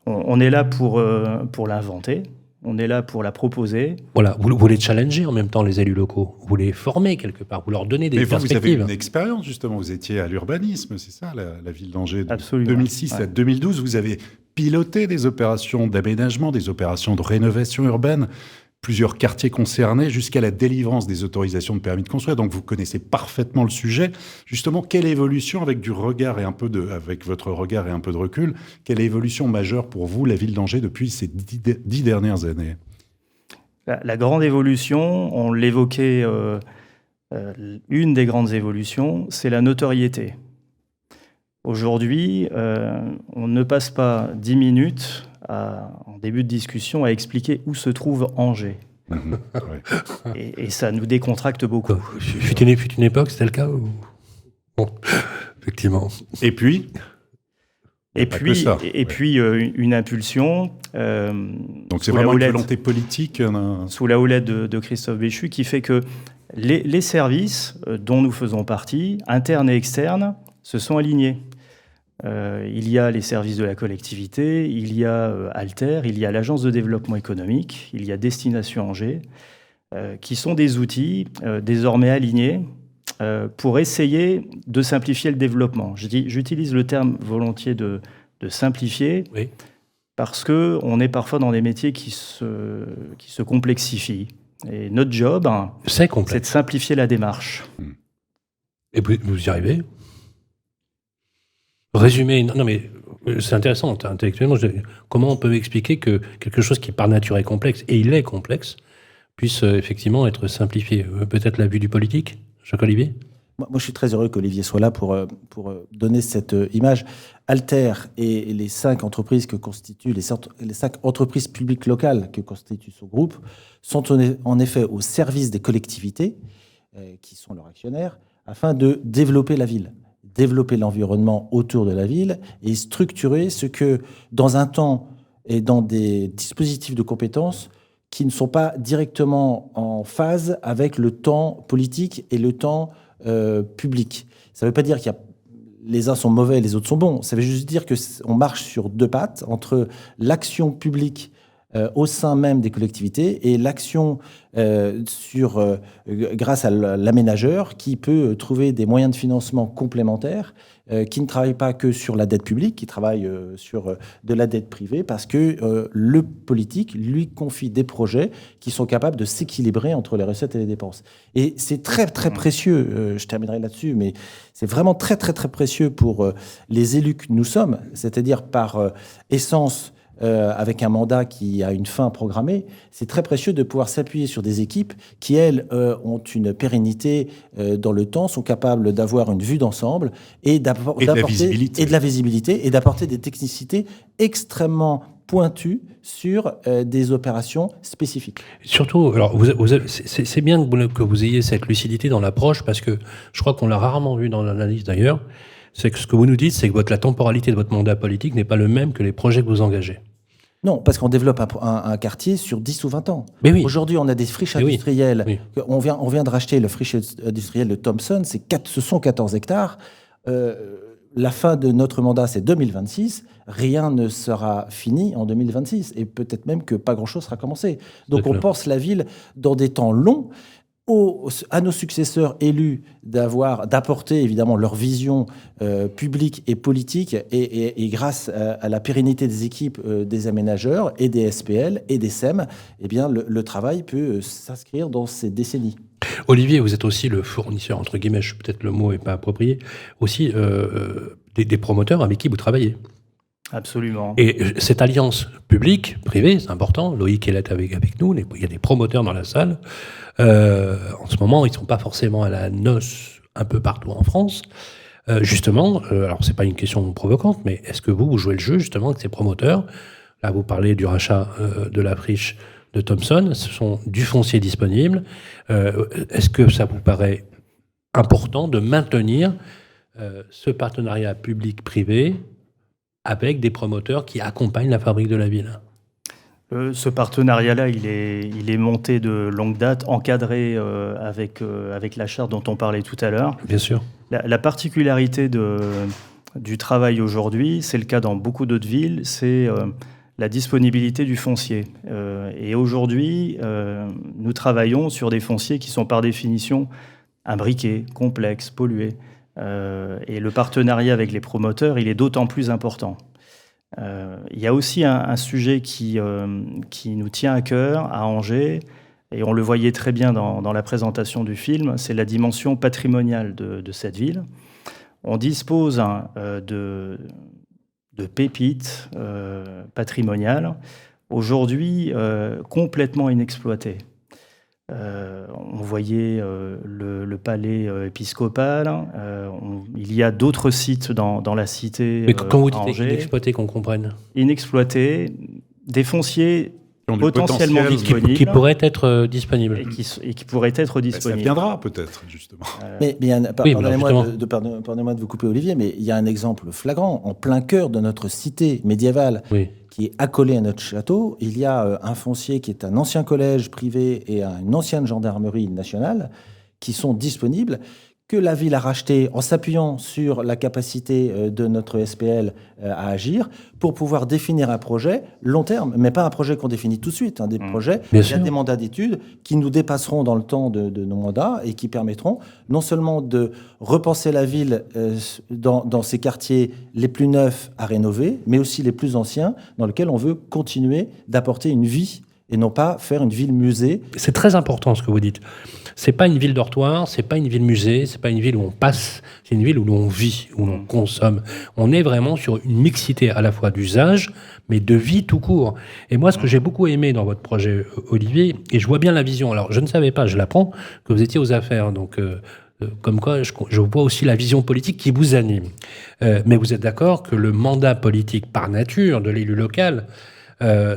On est là pour l'inventer, on est là pour la proposer. Voilà, vous les challengez en même temps, les élus locaux. Vous les formez quelque part, vous leur donnez des perspectives. Mais vous avez une expérience, justement. Vous étiez à l'urbanisme, c'est ça, la ville d'Angers, de Absolument. 2006 à 2012. Vous avez piloté des opérations d'aménagement, des opérations de rénovation urbaine, plusieurs quartiers concernés, jusqu'à la délivrance des autorisations de permis de construire. Donc, vous connaissez parfaitement le sujet. Justement, quelle évolution, avec votre regard et un peu de recul, quelle évolution majeure pour vous, la ville d'Angers, depuis ces 10 dernières années ? La grande évolution, on l'évoquait, une des grandes évolutions, c'est la notoriété. Aujourd'hui, on ne passe pas 10 minutes en début de discussion à expliquer où se trouve Angers. Et ça nous décontracte beaucoup. Fut une époque, c'était le cas ou... Bon, effectivement. Et puis une impulsion. Donc c'est vraiment une volonté politique. Sous la houlette de Christophe Béchu, qui fait que les services dont nous faisons partie, internes et externes, se sont alignés. il y a les services de la collectivité, il y a Alter, il y a l'Agence de développement économique, il y a Destination Angers, qui sont des outils désormais alignés pour essayer de simplifier le développement. J'utilise le terme volontiers de simplifier, oui, parce qu'on est parfois dans des métiers qui se complexifient. Et notre job, c'est de simplifier la démarche. Et vous y arrivez ? Résumer, non mais c'est intéressant intellectuellement. Comment on peut expliquer que quelque chose qui par nature est complexe, et il est complexe, puisse effectivement être simplifié ? Peut-être la vue du politique, Jacques-Olivier ? Moi, je suis très heureux qu'Olivier soit là pour donner cette image. Alter et les 5 entreprises que constituent, les 5 entreprises publiques locales que constitue ce groupe, sont en effet au service des collectivités, qui sont leurs actionnaires, afin de développer la ville, développer l'environnement autour de la ville et structurer ce que, dans un temps et dans des dispositifs de compétences qui ne sont pas directement en phase avec le temps politique et le temps public. Ça ne veut pas dire qu'il y a les uns sont mauvais et les autres sont bons. Ça veut juste dire qu'on marche sur 2 pattes entre l'action publique au sein même des collectivités et l'action grâce à l'aménageur qui peut trouver des moyens de financement complémentaires qui ne travaillent pas que sur la dette publique, qui travaillent sur de la dette privée parce que le politique lui confie des projets qui sont capables de s'équilibrer entre les recettes et les dépenses. Et c'est très, très précieux, je terminerai là-dessus, mais c'est vraiment très, très, très précieux pour les élus que nous sommes, c'est-à-dire par essence, avec un mandat qui a une fin programmée, c'est très précieux de pouvoir s'appuyer sur des équipes qui, elles, ont une pérennité dans le temps, sont capables d'avoir une vue d'ensemble et de la visibilité et d'apporter des technicités extrêmement pointues sur des opérations spécifiques. Surtout, alors c'est bien que vous ayez cette lucidité dans l'approche parce que je crois qu'on l'a rarement vu dans l'analyse d'ailleurs. C'est que ce que vous nous dites, c'est que la temporalité de votre mandat politique n'est pas le même que les projets que vous engagez. Non, parce qu'on développe un quartier sur 10 ou 20 ans. Mais oui. Aujourd'hui, on a des friches industrielles. Oui. Oui. On vient de racheter le friche industriel de Thomson. Ce sont 14 hectares. La fin de notre mandat, c'est 2026. Rien ne sera fini en 2026. Et peut-être même que pas grand-chose sera commencé. Donc on pense la ville dans des temps longs. À nos successeurs élus d'apporter évidemment leur vision publique et politique et grâce à la pérennité des équipes des aménageurs et des SPL et des SEM, eh bien le travail peut s'inscrire dans ces décennies. Olivier, vous êtes aussi le fournisseur, entre guillemets, peut-être le mot n'est pas approprié, aussi des promoteurs avec qui vous travaillez. Absolument. Et cette alliance publique-privée, c'est important. Loïc est là avec nous. Il y a des promoteurs dans la salle. En ce moment, ils ne sont pas forcément à la noce un peu partout en France. Justement, alors c'est pas une question provocante, mais est-ce que vous jouez le jeu justement avec ces promoteurs ? Là, vous parlez du rachat de la friche de Thomson. Ce sont du foncier disponible. Est-ce que ça vous paraît important de maintenir ce partenariat public-privé avec des promoteurs qui accompagnent la fabrique de la ville? Ce partenariat-là, il est monté de longue date, encadré avec la charte dont on parlait tout à l'heure. Bien sûr. La particularité du travail aujourd'hui, c'est le cas dans beaucoup d'autres villes, c'est la disponibilité du foncier. Et aujourd'hui, nous travaillons sur des fonciers qui sont par définition imbriqués, complexes, pollués. Et le partenariat avec les promoteurs, il est d'autant plus important. Il y a aussi un sujet qui nous tient à cœur à Angers, et on le voyait très bien dans la présentation du film, c'est la dimension patrimoniale de cette ville. On dispose de pépites patrimoniales, aujourd'hui complètement inexploitées. On voyait le palais épiscopal. Il y a d'autres sites dans la cité. Mais quand vous dites inexploité, qu'on comprenne. Inexploité, des fonciers potentiellement disponibles. Qui pourraient être disponibles. Et qui pourraient être disponibles. Ça viendra peut-être, justement. Pardonnez-moi de vous couper, Olivier, mais il y a un exemple flagrant. En plein cœur de notre cité médiévale, qui est accolée à notre château, il y a un foncier qui est un ancien collège privé et une ancienne gendarmerie nationale qui sont disponibles, que la ville a racheté en s'appuyant sur la capacité de notre SPL à agir pour pouvoir définir un projet long terme, mais pas un projet qu'on définit tout de suite, des projets. Il y a des mandats d'études qui nous dépasseront dans le temps de nos mandats et qui permettront non seulement de repenser la ville dans ces quartiers les plus neufs à rénover, mais aussi les plus anciens dans lesquels on veut continuer d'apporter une vie et non pas faire une ville musée. C'est très important ce que vous dites. C'est pas une ville dortoir, c'est pas une ville musée, c'est pas une ville où on passe, c'est une ville où l'on vit, où l'on consomme. On est vraiment sur une mixité à la fois d'usage, mais de vie tout court. Et moi, ce que j'ai beaucoup aimé dans votre projet, Olivier, et je vois bien la vision, alors je ne savais pas, je l'apprends, que vous étiez aux affaires, donc comme quoi je vois aussi la vision politique qui vous anime. Mais vous êtes d'accord que le mandat politique par nature de l'élu local,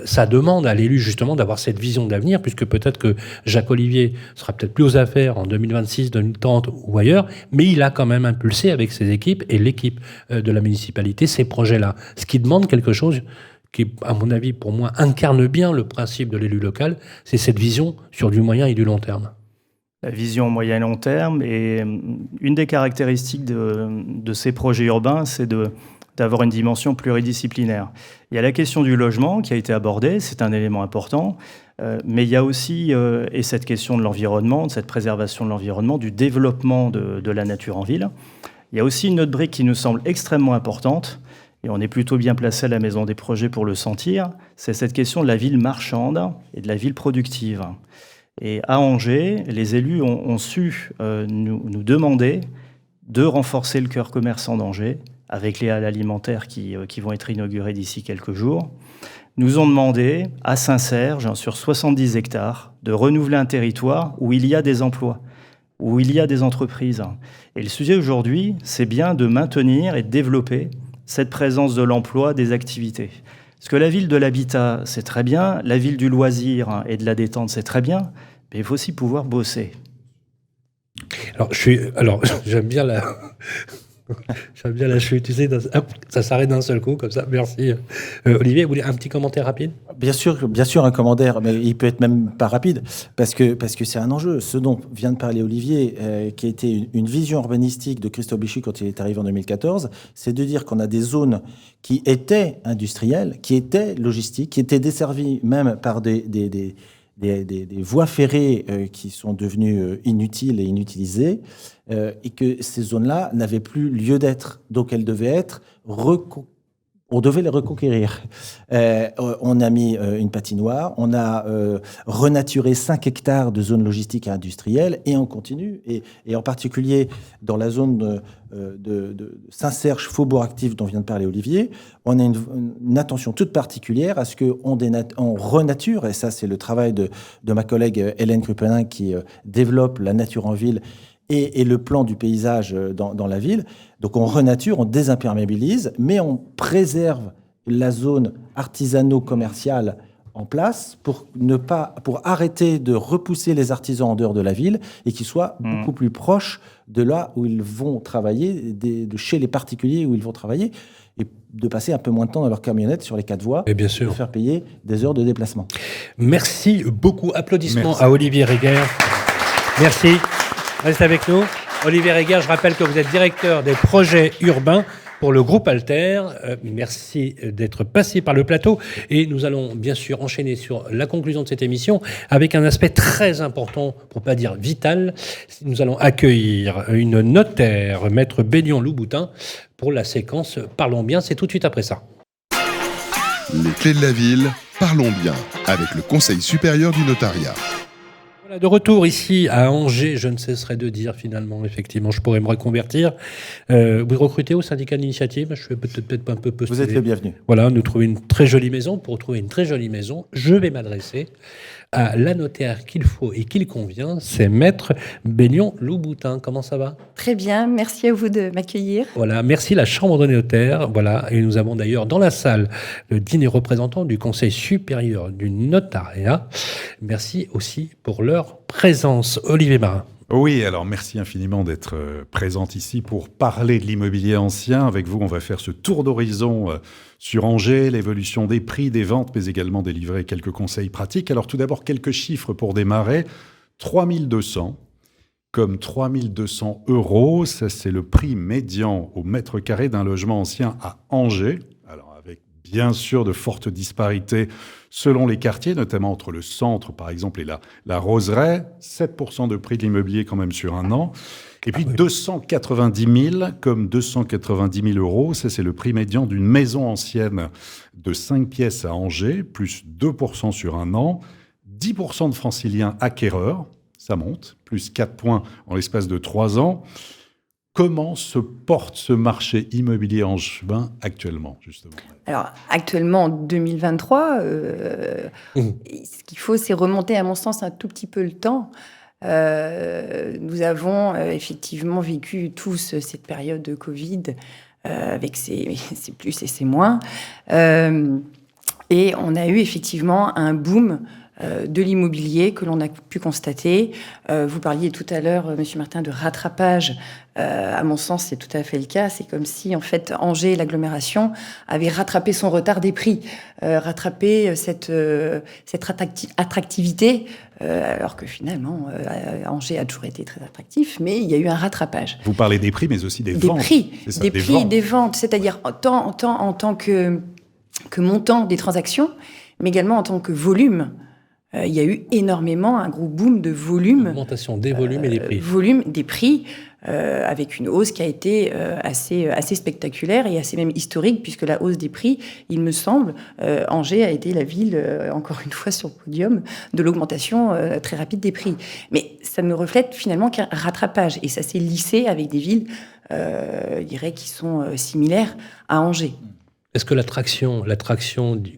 ça demande à l'élu justement d'avoir cette vision d'avenir, puisque peut-être que Jacques Olivier sera peut-être plus aux affaires en 2026, 2030 ou ailleurs, mais il a quand même impulsé avec ses équipes et l'équipe de la municipalité ces projets-là. Ce qui demande quelque chose qui, à mon avis, pour moi, incarne bien le principe de l'élu local, c'est cette vision sur du moyen et du long terme. La vision moyen et long terme, et une des caractéristiques de ces projets urbains, c'est d'avoir une dimension pluridisciplinaire. Il y a la question du logement qui a été abordée, c'est un élément important, mais il y a aussi, et cette question de l'environnement, de cette préservation de l'environnement, du développement de la nature en ville. Il y a aussi une autre brique qui nous semble extrêmement importante, et on est plutôt bien placé à la Maison des Projets pour le sentir, c'est cette question de la ville marchande et de la ville productive. Et à Angers, les élus ont su nous demander de renforcer le cœur commerçant d'Angers, avec les halles alimentaires qui vont être inaugurées d'ici quelques jours, nous ont demandé, à Saint-Serge, sur 70 hectares, de renouveler un territoire où il y a des emplois, où il y a des entreprises. Et le sujet aujourd'hui, c'est bien de maintenir et de développer cette présence de l'emploi, des activités. Parce que la ville de l'habitat, c'est très bien, la ville du loisir et de la détente, c'est très bien, mais il faut aussi pouvoir bosser. Alors, j'aime bien la... J'aime bien la chute, tu sais, ça s'arrête d'un seul coup, comme ça, merci. Olivier, vous voulez un petit commentaire rapide ? Bien sûr, un commentaire, mais il peut être même pas rapide, parce que c'est un enjeu. Ce dont vient de parler Olivier, qui a été une vision urbanistique de Christophe Béchu quand il est arrivé en 2014, c'est de dire qu'on a des zones qui étaient industrielles, qui étaient logistiques, qui étaient desservies même par des voies ferrées qui sont devenues inutiles et inutilisées, et que ces zones-là n'avaient plus lieu d'être. Donc elles devaient être on devait les reconquérir. On a mis une patinoire, on a renaturé 5 hectares de zones logistiques et industrielles, et on continue. Et en particulier dans la zone de Saint-Serge, Faubourg Actif, dont vient de parler Olivier, on a une attention toute particulière à ce qu'on renature, et ça c'est le travail de ma collègue Hélène Krupenin qui développe la nature en ville et le plan du paysage dans la ville. Donc on renature, on désimperméabilise, mais on préserve la zone artisano-commerciale en place pour arrêter de repousser les artisans en dehors de la ville et qu'ils soient beaucoup plus proches de là où ils vont travailler, de chez les particuliers où ils vont travailler, et de passer un peu moins de temps dans leur camionnette sur les 4 voies et bien sûr de faire payer des heures de déplacement. Merci beaucoup. Applaudissements à Olivier Reger. Merci. Reste avec nous. Olivier Reger, je rappelle que vous êtes directeur des projets urbains pour le groupe Alter. Merci d'être passé par le plateau. Et nous allons bien sûr enchaîner sur la conclusion de cette émission avec un aspect très important, pour ne pas dire vital. Nous allons accueillir une notaire, Maître Bélion-Louboutin, pour la séquence Parlons bien. C'est tout de suite après ça. Les clés de la ville, parlons bien, avec le Conseil supérieur du notariat. Voilà, de retour ici à Angers, je ne cesserai de dire finalement, effectivement, je pourrais me reconvertir. Vous recrutez au syndicat d'initiative, je vais peut-être un peu postuler. Vous êtes le bienvenu. Voilà, nous trouvons une très jolie maison. Pour trouver une très jolie maison, je vais m'adresser à la notaire qu'il faut et qu'il convient, c'est Maître Bélion-Louboutin. Comment ça va ? Très bien, merci à vous de m'accueillir. Voilà, merci la Chambre des notaires. Voilà, et nous avons d'ailleurs dans la salle le digne représentant du Conseil supérieur du notariat. Merci aussi pour leur présence. Olivier Marin. Oui, alors merci infiniment d'être présente ici pour parler de l'immobilier ancien. Avec vous, on va faire ce tour d'horizon sur Angers, l'évolution des prix, des ventes, mais également délivrer quelques conseils pratiques. Alors tout d'abord, quelques chiffres pour démarrer. 3200 comme 3 200 €. Ça, c'est le prix médian au mètre carré d'un logement ancien à Angers. Alors, avec bien sûr de fortes disparités selon les quartiers, notamment entre le centre, par exemple, et la Roseraie. 7% de prix de l'immobilier quand même sur un an. Et puis 290 000, comme 290 000 €. Ça, c'est le prix médian d'une maison ancienne de 5 pièces à Angers, plus 2% sur un an. 10% de franciliens acquéreurs. Ça monte, plus 4 points en l'espace de 3 ans. Comment se porte ce marché immobilier angevin actuellement, justement ? Alors, actuellement, en 2023, ce qu'il faut, c'est remonter, à mon sens, un tout petit peu le temps. Nous avons effectivement vécu tous cette période de Covid avec ses plus et ses moins. Et on a eu effectivement un boom de l'immobilier que l'on a pu constater. Vous parliez tout à l'heure, Monsieur Martin, de rattrapage. À mon sens, c'est tout à fait le cas. C'est comme si, en fait, Angers, l'agglomération, avait rattrapé son retard des prix, rattrapé cette attractivité, alors que finalement, Angers a toujours été très attractif, mais il y a eu un rattrapage. Vous parlez des prix, mais aussi des ventes. Des ventes, c'est-à-dire en tant que montant des transactions, mais également en tant que volume. Il y a eu énormément, un gros boom de volume. Augmentation des volumes et des prix. Volume des prix, avec une hausse qui a été assez spectaculaire et assez même historique, puisque la hausse des prix, il me semble, Angers a été la ville, encore une fois sur le podium, de l'augmentation très rapide des prix. Mais ça ne reflète finalement qu'un rattrapage. Et ça s'est lissé avec des villes, je dirais, qui sont similaires à Angers. Est-ce que l'attraction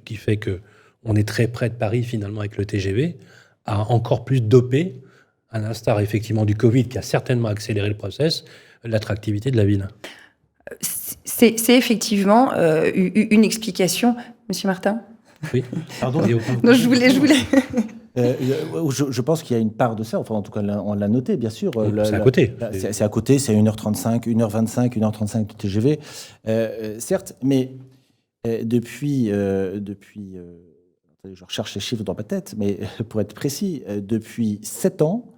qui fait que on est très près de Paris, finalement, avec le TGV, a encore plus dopé, à l'instar, effectivement, du Covid, qui a certainement accéléré le process, l'attractivité de la ville? C'est effectivement une explication. Monsieur Martin ? Oui. Pardon. Non, je voulais... Je pense qu'il y a une part de ça. Enfin, en tout cas, on l'a noté, bien sûr. C'est à côté. C'est à côté, c'est 1h35, 1h25, 1h35 de TGV. Certes, mais depuis je recherche les chiffres dans ma tête, mais pour être précis, depuis 7 ans,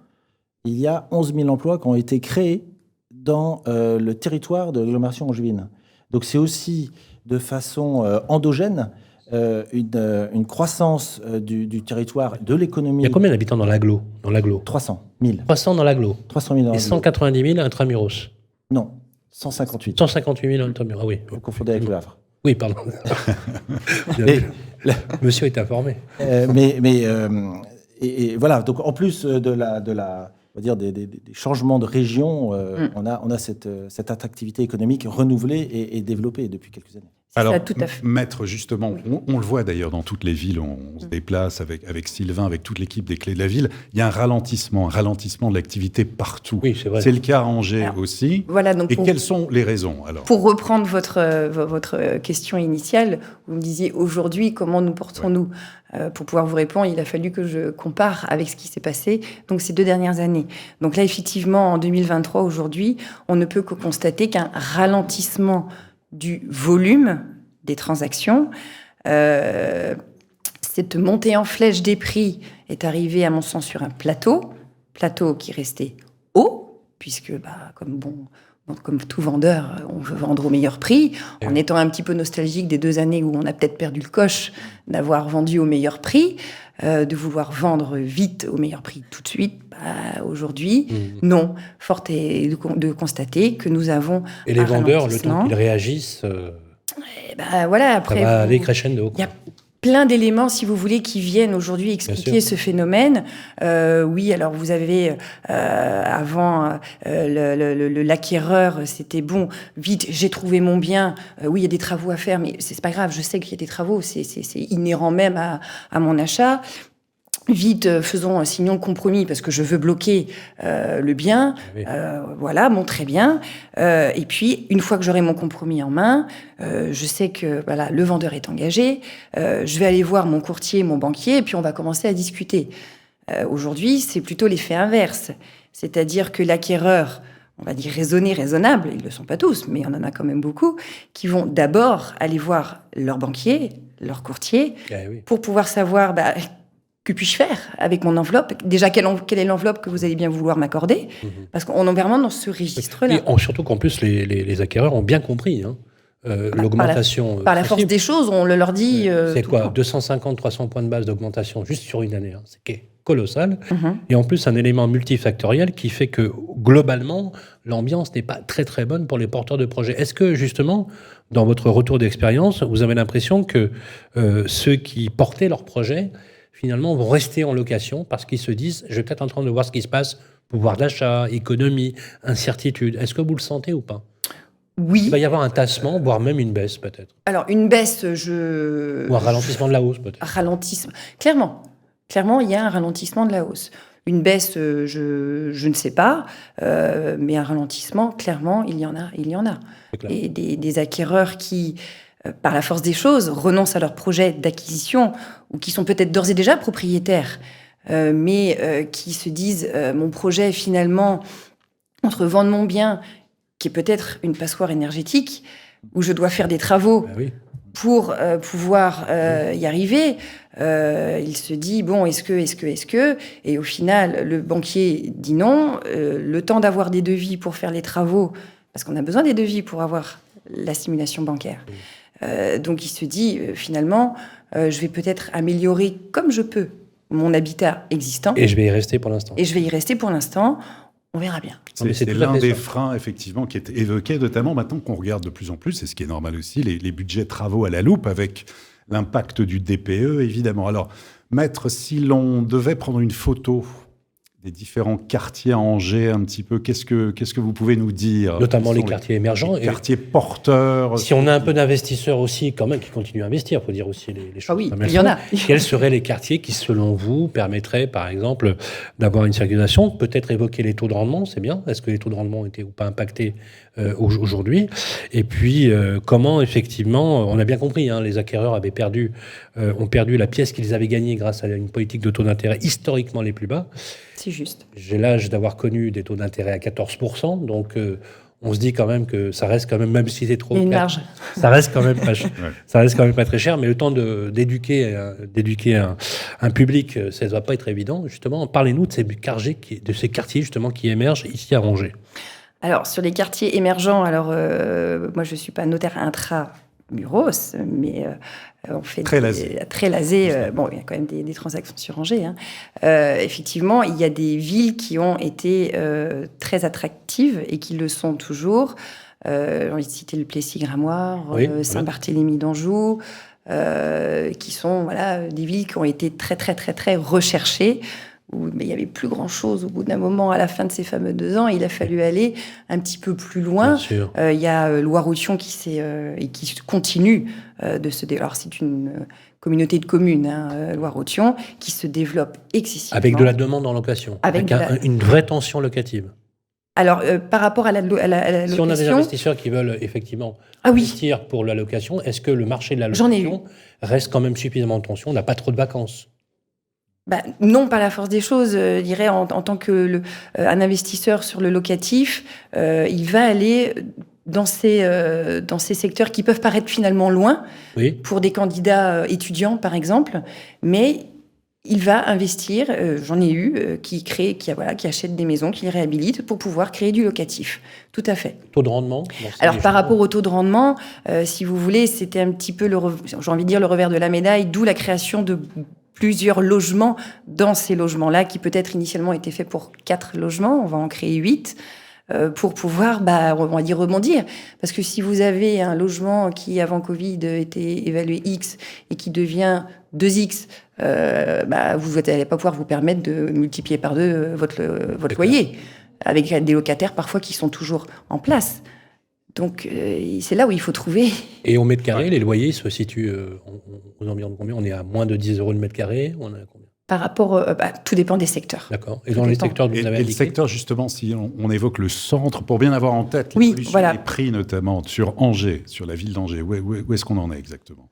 il y a 11 000 emplois qui ont été créés dans le territoire de l'agglomération angevine. Donc c'est aussi de façon endogène une croissance du territoire, de l'économie. Il y a combien d'habitants dans l'agglo 300 000. 300 dans l'agglo. 300 000 dans Et l'agglo. 190 000 intramuros. Non, 158. 158 000 intramuros, ah oui. Vous confondez avec le Havre. Oui, pardon. Monsieur est informé. Et voilà, donc en plus de la on va dire des changements de région, on a cette attractivité économique renouvelée et développée depuis quelques années. Alors, ça, tout à fait. Maître, justement, on le voit d'ailleurs dans toutes les villes, on se déplace avec Sylvain, avec toute l'équipe des Clés de la Ville, il y a un ralentissement de l'activité partout. Oui, c'est vrai. C'est le cas à Angers aussi. Voilà, donc quelles sont les raisons alors ? Pour reprendre votre question initiale, vous me disiez aujourd'hui, comment nous portons-nous ? Pour pouvoir vous répondre, il a fallu que je compare avec ce qui s'est passé donc ces 2 dernières années. Donc là, effectivement, en 2023, aujourd'hui, on ne peut que constater qu'un ralentissement du volume des transactions. Cette montée en flèche des prix est arrivée, à mon sens, sur un plateau qui restait haut, puisque, comme tout vendeur, on veut vendre au meilleur prix. En étant un petit peu nostalgique des 2 années où on a peut-être perdu le coche d'avoir vendu au meilleur prix, de vouloir vendre vite au meilleur prix tout de suite, aujourd'hui, non. Fort est de constater que nous avons Et les vendeurs, le temps qu'ils réagissent, voilà, après, ça va aller crescendo. Il y a plein d'éléments, si vous voulez, qui viennent aujourd'hui expliquer ce phénomène. Oui, alors vous avez avant l'acquéreur, c'était bon, vite, j'ai trouvé mon bien. Oui, il y a des travaux à faire, mais c'est pas grave. Je sais qu'il y a des travaux, c'est inhérent même à mon achat. Vite, signons le compromis parce que je veux bloquer le bien. Oui. Voilà, bon, très bien. Et puis, une fois que j'aurai mon compromis en main, je sais que voilà, le vendeur est engagé. Je vais aller voir mon courtier, mon banquier, et puis on va commencer à discuter. Aujourd'hui, c'est plutôt l'effet inverse. C'est-à-dire que l'acquéreur, on va dire raisonnable, ils ne le sont pas tous, mais on en a quand même beaucoup, qui vont d'abord aller voir leur banquier, leur courtier, pour pouvoir savoir... que puis-je faire avec mon enveloppe? Déjà, quelle est l'enveloppe que vous allez bien vouloir m'accorder? Parce qu'on est vraiment dans ce registre-là. Et surtout qu'en plus, les acquéreurs ont bien compris l'augmentation. Par la force des choses, on le leur dit. C'est quoi, 250-300 points de base d'augmentation juste sur une année, c'est colossal. Et en plus, un élément multifactoriel qui fait que, globalement, l'ambiance n'est pas très très bonne pour les porteurs de projets. Est-ce que, justement, dans votre retour d'expérience, vous avez l'impression que ceux qui portaient leur projet, finalement, vont rester en location parce qu'ils se disent, je vais peut-être en train de voir ce qui se passe, pouvoir d'achat, économie, incertitude. Est-ce que vous le sentez ou pas? Oui. Il va y avoir un tassement, voire même une baisse, peut-être. Alors, une baisse, Ou un ralentissement de la hausse, peut-être. Ralentissement. Clairement, il y a un ralentissement de la hausse. Une baisse, je ne sais pas, mais un ralentissement, clairement, il y en a. Et des acquéreurs qui, par la force des choses, renoncent à leur projet d'acquisition ou qui sont peut-être d'ores et déjà propriétaires, mais qui se disent mon projet, finalement, entre vendre mon bien, qui est peut-être une passoire énergétique, où je dois faire des travaux pour pouvoir y arriver, il se dit, bon, est-ce que... Et au final, le banquier dit non. Le temps d'avoir des devis pour faire les travaux, parce qu'on a besoin des devis pour avoir la simulation bancaire. Donc il se dit, finalement, je vais peut-être améliorer comme je peux mon habitat existant. Et je vais y rester pour l'instant. On verra bien. C'est l'un des freins, effectivement, qui est évoqué, notamment maintenant qu'on regarde de plus en plus, et ce qui est normal aussi, les budgets travaux à la loupe, avec l'impact du DPE, évidemment. Alors, Maître, si l'on devait prendre une photo des différents quartiers à Angers, un petit peu, qu'est-ce que vous pouvez nous dire? Notamment les quartiers émergents. Les quartiers porteurs. Si on a un peu d'investisseurs aussi, quand même, qui continuent à investir, il faut dire aussi les choses. Ah oui, il y en a. Quels seraient les quartiers qui, selon vous, permettraient, par exemple, d'avoir une circulation? Peut-être évoquer les taux de rendement, c'est bien. Est-ce que les taux de rendement ont été ou pas impactés aujourd'hui? Et puis, comment, effectivement, on a bien compris, les acquéreurs ont perdu la pièce qu'ils avaient gagnée grâce à une politique de taux d'intérêt historiquement les plus bas. C'est juste. J'ai l'âge d'avoir connu des taux d'intérêt à 14%, donc on se dit quand même que ça reste quand même si c'est trop... Il y a une marge. Ça reste quand même pas cher. Ça reste quand même pas très cher, mais le temps d'éduquer un public, ça ne doit pas être évident. Justement, parlez-nous de ces quartiers justement qui émergent ici à Angers. Alors, sur les quartiers émergents, moi je ne suis pas notaire intra-muros, mais on fait très lasé. Bon, il y a quand même des transactions sur Angers. Effectivement, il y a des villes qui ont été très attractives et qui le sont toujours. J'ai envie de citer le Plessis-Gramoire, Saint-Barthélemy d'Anjou, qui sont des villes qui ont été très, très, très, très recherchées. Mais il n'y avait plus grand-chose au bout d'un moment, à la fin de ces fameux 2 ans. Il a fallu aller un petit peu plus loin. Il y a Loire-Othion qui continue de se développer. Alors, c'est une communauté de communes, Loire-Othion, qui se développe excessivement. Avec de la demande en location. Avec une vraie tension locative. Alors, par rapport à la location... Si on a des investisseurs qui veulent effectivement investir pour la location, est-ce que le marché de la location reste quand même suffisamment en tension? On n'a pas trop de vacances. Non, par la force des choses. Je dirais, en tant que un investisseur sur le locatif, il va aller dans ces secteurs qui peuvent paraître finalement loin, pour des candidats étudiants, par exemple, mais il va investir. J'en ai eu qui achètent des maisons, qui les réhabilitent pour pouvoir créer du locatif. Tout à fait. Taux de rendement? Alors, par rapport au taux de rendement, si vous voulez, c'était un petit peu, j'ai envie de dire, le revers de la médaille, d'où la création de plusieurs logements dans ces logements-là, qui peut-être initialement étaient faits pour 4 logements, on va en créer 8, pour pouvoir, on va dire, rebondir. Parce que si vous avez un logement qui, avant Covid, était évalué X et qui devient 2X, vous n'allez pas pouvoir vous permettre de multiplier par 2 votre loyer, avec des locataires parfois qui sont toujours en place. Donc, c'est là où il faut trouver. Et au mètre carré, les loyers se situent aux environs de combien? On est à moins de 10 € le mètre carré? On a combien? Par rapport... tout dépend des secteurs. D'accord. Et dans les secteurs que vous avez indiqués? Le secteur, justement, si on évoque le centre, pour bien avoir en tête l'évolution des prix, notamment sur Angers, sur la ville d'Angers, où est-ce qu'on en est exactement?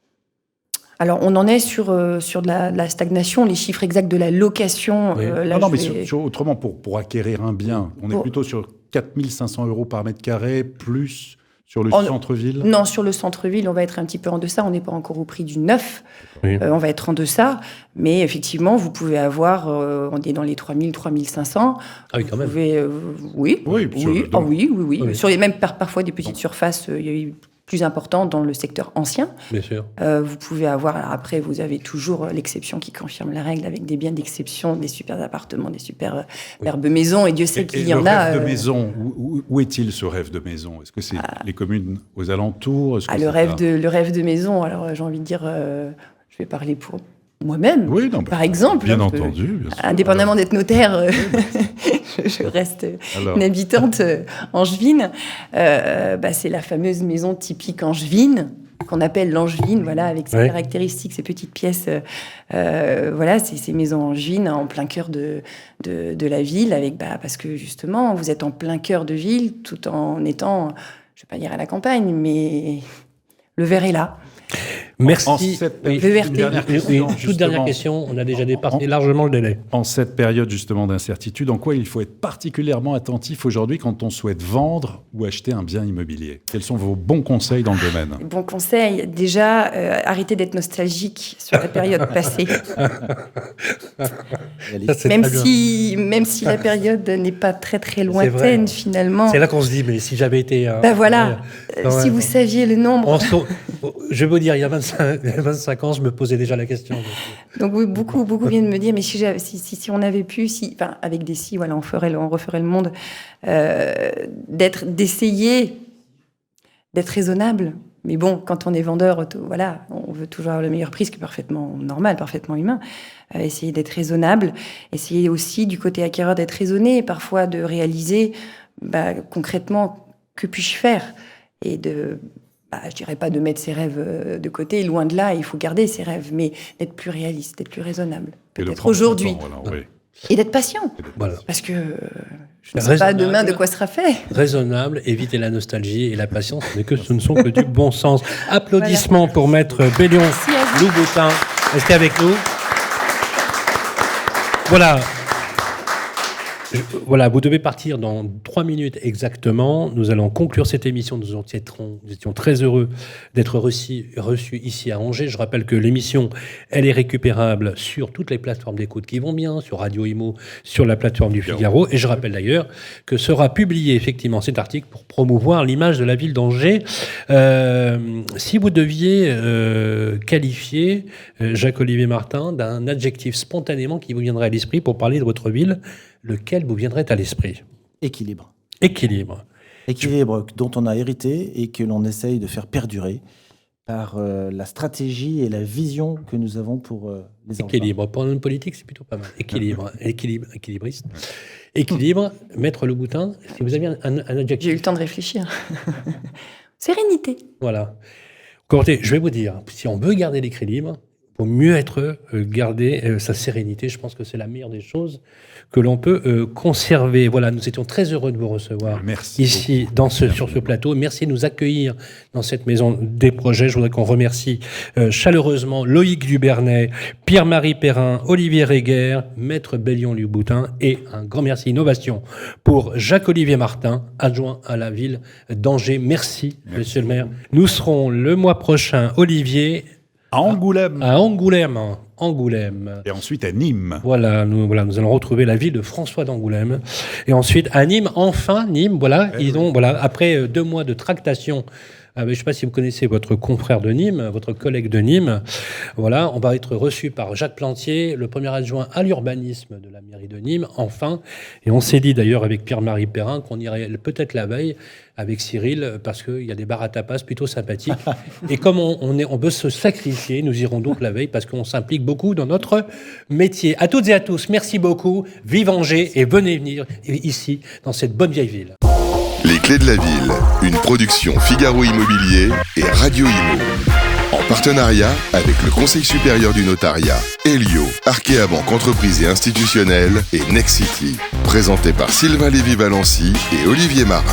Alors, on en est sur de la stagnation, les chiffres exacts de la location. Autrement, pour acquérir un bien, on est plutôt sur 4 500 € par mètre carré, plus Sur le centre-ville ? Non, sur le centre-ville, on va être un petit peu en deçà. On n'est pas encore au prix du neuf. Oui. On va être en deçà. Mais effectivement, vous pouvez avoir... on est dans les 3000, 3500. Ah oui, quand même. Vous pouvez, oui. Oui. Sur les mêmes parfois des petites surfaces, il y a eu plus important dans le secteur ancien. Bien sûr. Vous pouvez avoir... Après, vous avez toujours l'exception qui confirme la règle avec des biens d'exception, des super appartements, des super herbes maisons. Et Dieu sait qu'il y en a... Le rêve de maison, où est-il ce rêve de maison ? Est-ce que c'est les communes aux alentours ? Le rêve de maison, alors j'ai envie de dire... je vais parler pour moi-même, par exemple. Bien entendu. Bien sûr. Indépendamment d'être notaire, je reste une habitante angevine. C'est la fameuse maison typique angevine, qu'on appelle l'angevine, voilà, avec ses caractéristiques, ces petites pièces. C'est ces maisons angevines en plein cœur de la ville, parce que justement, vous êtes en plein cœur de ville, tout en étant, je ne vais pas dire à la campagne, mais le verre est là. Merci. Toute dernière question, on a déjà dépassé largement le délai. En cette période justement d'incertitude, en quoi il faut être particulièrement attentif aujourd'hui quand on souhaite vendre ou acheter un bien immobilier ? Quels sont vos bons conseils dans le domaine ? Bons conseils, déjà, arrêtez d'être nostalgique sur la période passée. Même si la période n'est pas très très lointaine finalement. C'est là qu'on se dit, mais si j'avais été... si vous saviez le nombre... Je veux dire, il y a 25 ans, je me posais déjà la question. Donc oui, beaucoup viennent de me dire, mais si on avait pu, avec des voilà, on referait le monde, d'essayer d'être raisonnable. Mais bon, quand on est vendeur, on veut toujours avoir le meilleur prix, ce qui est parfaitement normal, parfaitement humain. Essayer d'être raisonnable, essayer aussi du côté acquéreur d'être raisonné, parfois de réaliser concrètement que puis-je faire et de... je dirais pas de mettre ses rêves de côté, loin de là, il faut garder ses rêves, mais d'être plus réaliste, d'être plus raisonnable. Peut-être aujourd'hui. Et d'être patient. Parce que je ne sais pas demain de quoi sera fait. Raisonnable, éviter la nostalgie et la patience, ce ne sont que du bon sens. Applaudissements pour Maître Bellion Louboutin. Restez avec nous. Voilà, vous devez partir dans 3 minutes exactement. Nous allons conclure cette émission. Nous étions très heureux d'être reçus ici à Angers. Je rappelle que l'émission, elle est récupérable sur toutes les plateformes d'écoute qui vont bien, sur Radio Imo, sur la plateforme du Figaro. Et je rappelle d'ailleurs que sera publié effectivement cet article pour promouvoir l'image de la ville d'Angers. Si vous deviez qualifier Jacques-Olivier Martin d'un adjectif spontanément qui vous viendrait à l'esprit pour parler de votre ville, lequel vous viendrait à l'esprit ? Équilibre. Équilibre dont on a hérité et que l'on essaye de faire perdurer par la stratégie et la vision que nous avons pour les enfants. Équilibre. Pour un homme politique, c'est plutôt pas mal. Équilibriste. Équilibre, Maître Louboutin, si vous aviez un adjectif... J'ai eu le temps de réfléchir. Sérénité. Voilà. Écoutez, je vais vous dire, si on veut garder l'équilibre, il faut mieux garder sa sérénité. Je pense que c'est la meilleure des choses que l'on peut conserver. Voilà, nous étions très heureux de vous recevoir ici sur ce plateau. Merci de nous accueillir dans cette maison des projets. Je voudrais qu'on remercie chaleureusement Loïc Dubernay, Pierre-Marie Perrin, Olivier Réguer, Maître Bellion Louboutin et un grand merci innovation pour Jacques-Olivier Martin, adjoint à la ville d'Angers. Merci, monsieur le maire. Nous serons le mois prochain, Olivier, à Angoulême. Et ensuite à Nîmes. Voilà, nous allons retrouver la ville de François d'Angoulême. Et ensuite à Nîmes, Nîmes, après 2 mois de tractation. Je ne sais pas si vous connaissez votre confrère de Nîmes, votre collègue de Nîmes. Voilà, on va être reçu par Jacques Plantier, le premier adjoint à l'urbanisme de la mairie de Nîmes, enfin. Et on s'est dit d'ailleurs avec Pierre-Marie Perrin qu'on irait peut-être la veille avec Cyril, parce qu'il y a des bars à tapas plutôt sympathiques. Et comme on veut se sacrifier, nous irons donc la veille, parce qu'on s'implique beaucoup dans notre métier. À toutes et à tous, merci beaucoup. Vive Angers et venez venir ici, dans cette bonne vieille ville. Les Clés de la Ville, une production Figaro Immobilier et Radio Imo. En partenariat avec le Conseil supérieur du notariat, Elio, Arkea Banque Entreprise et Institutionnelle et Nexity. Présenté par Sylvain Lévy-Valency et Olivier Marin.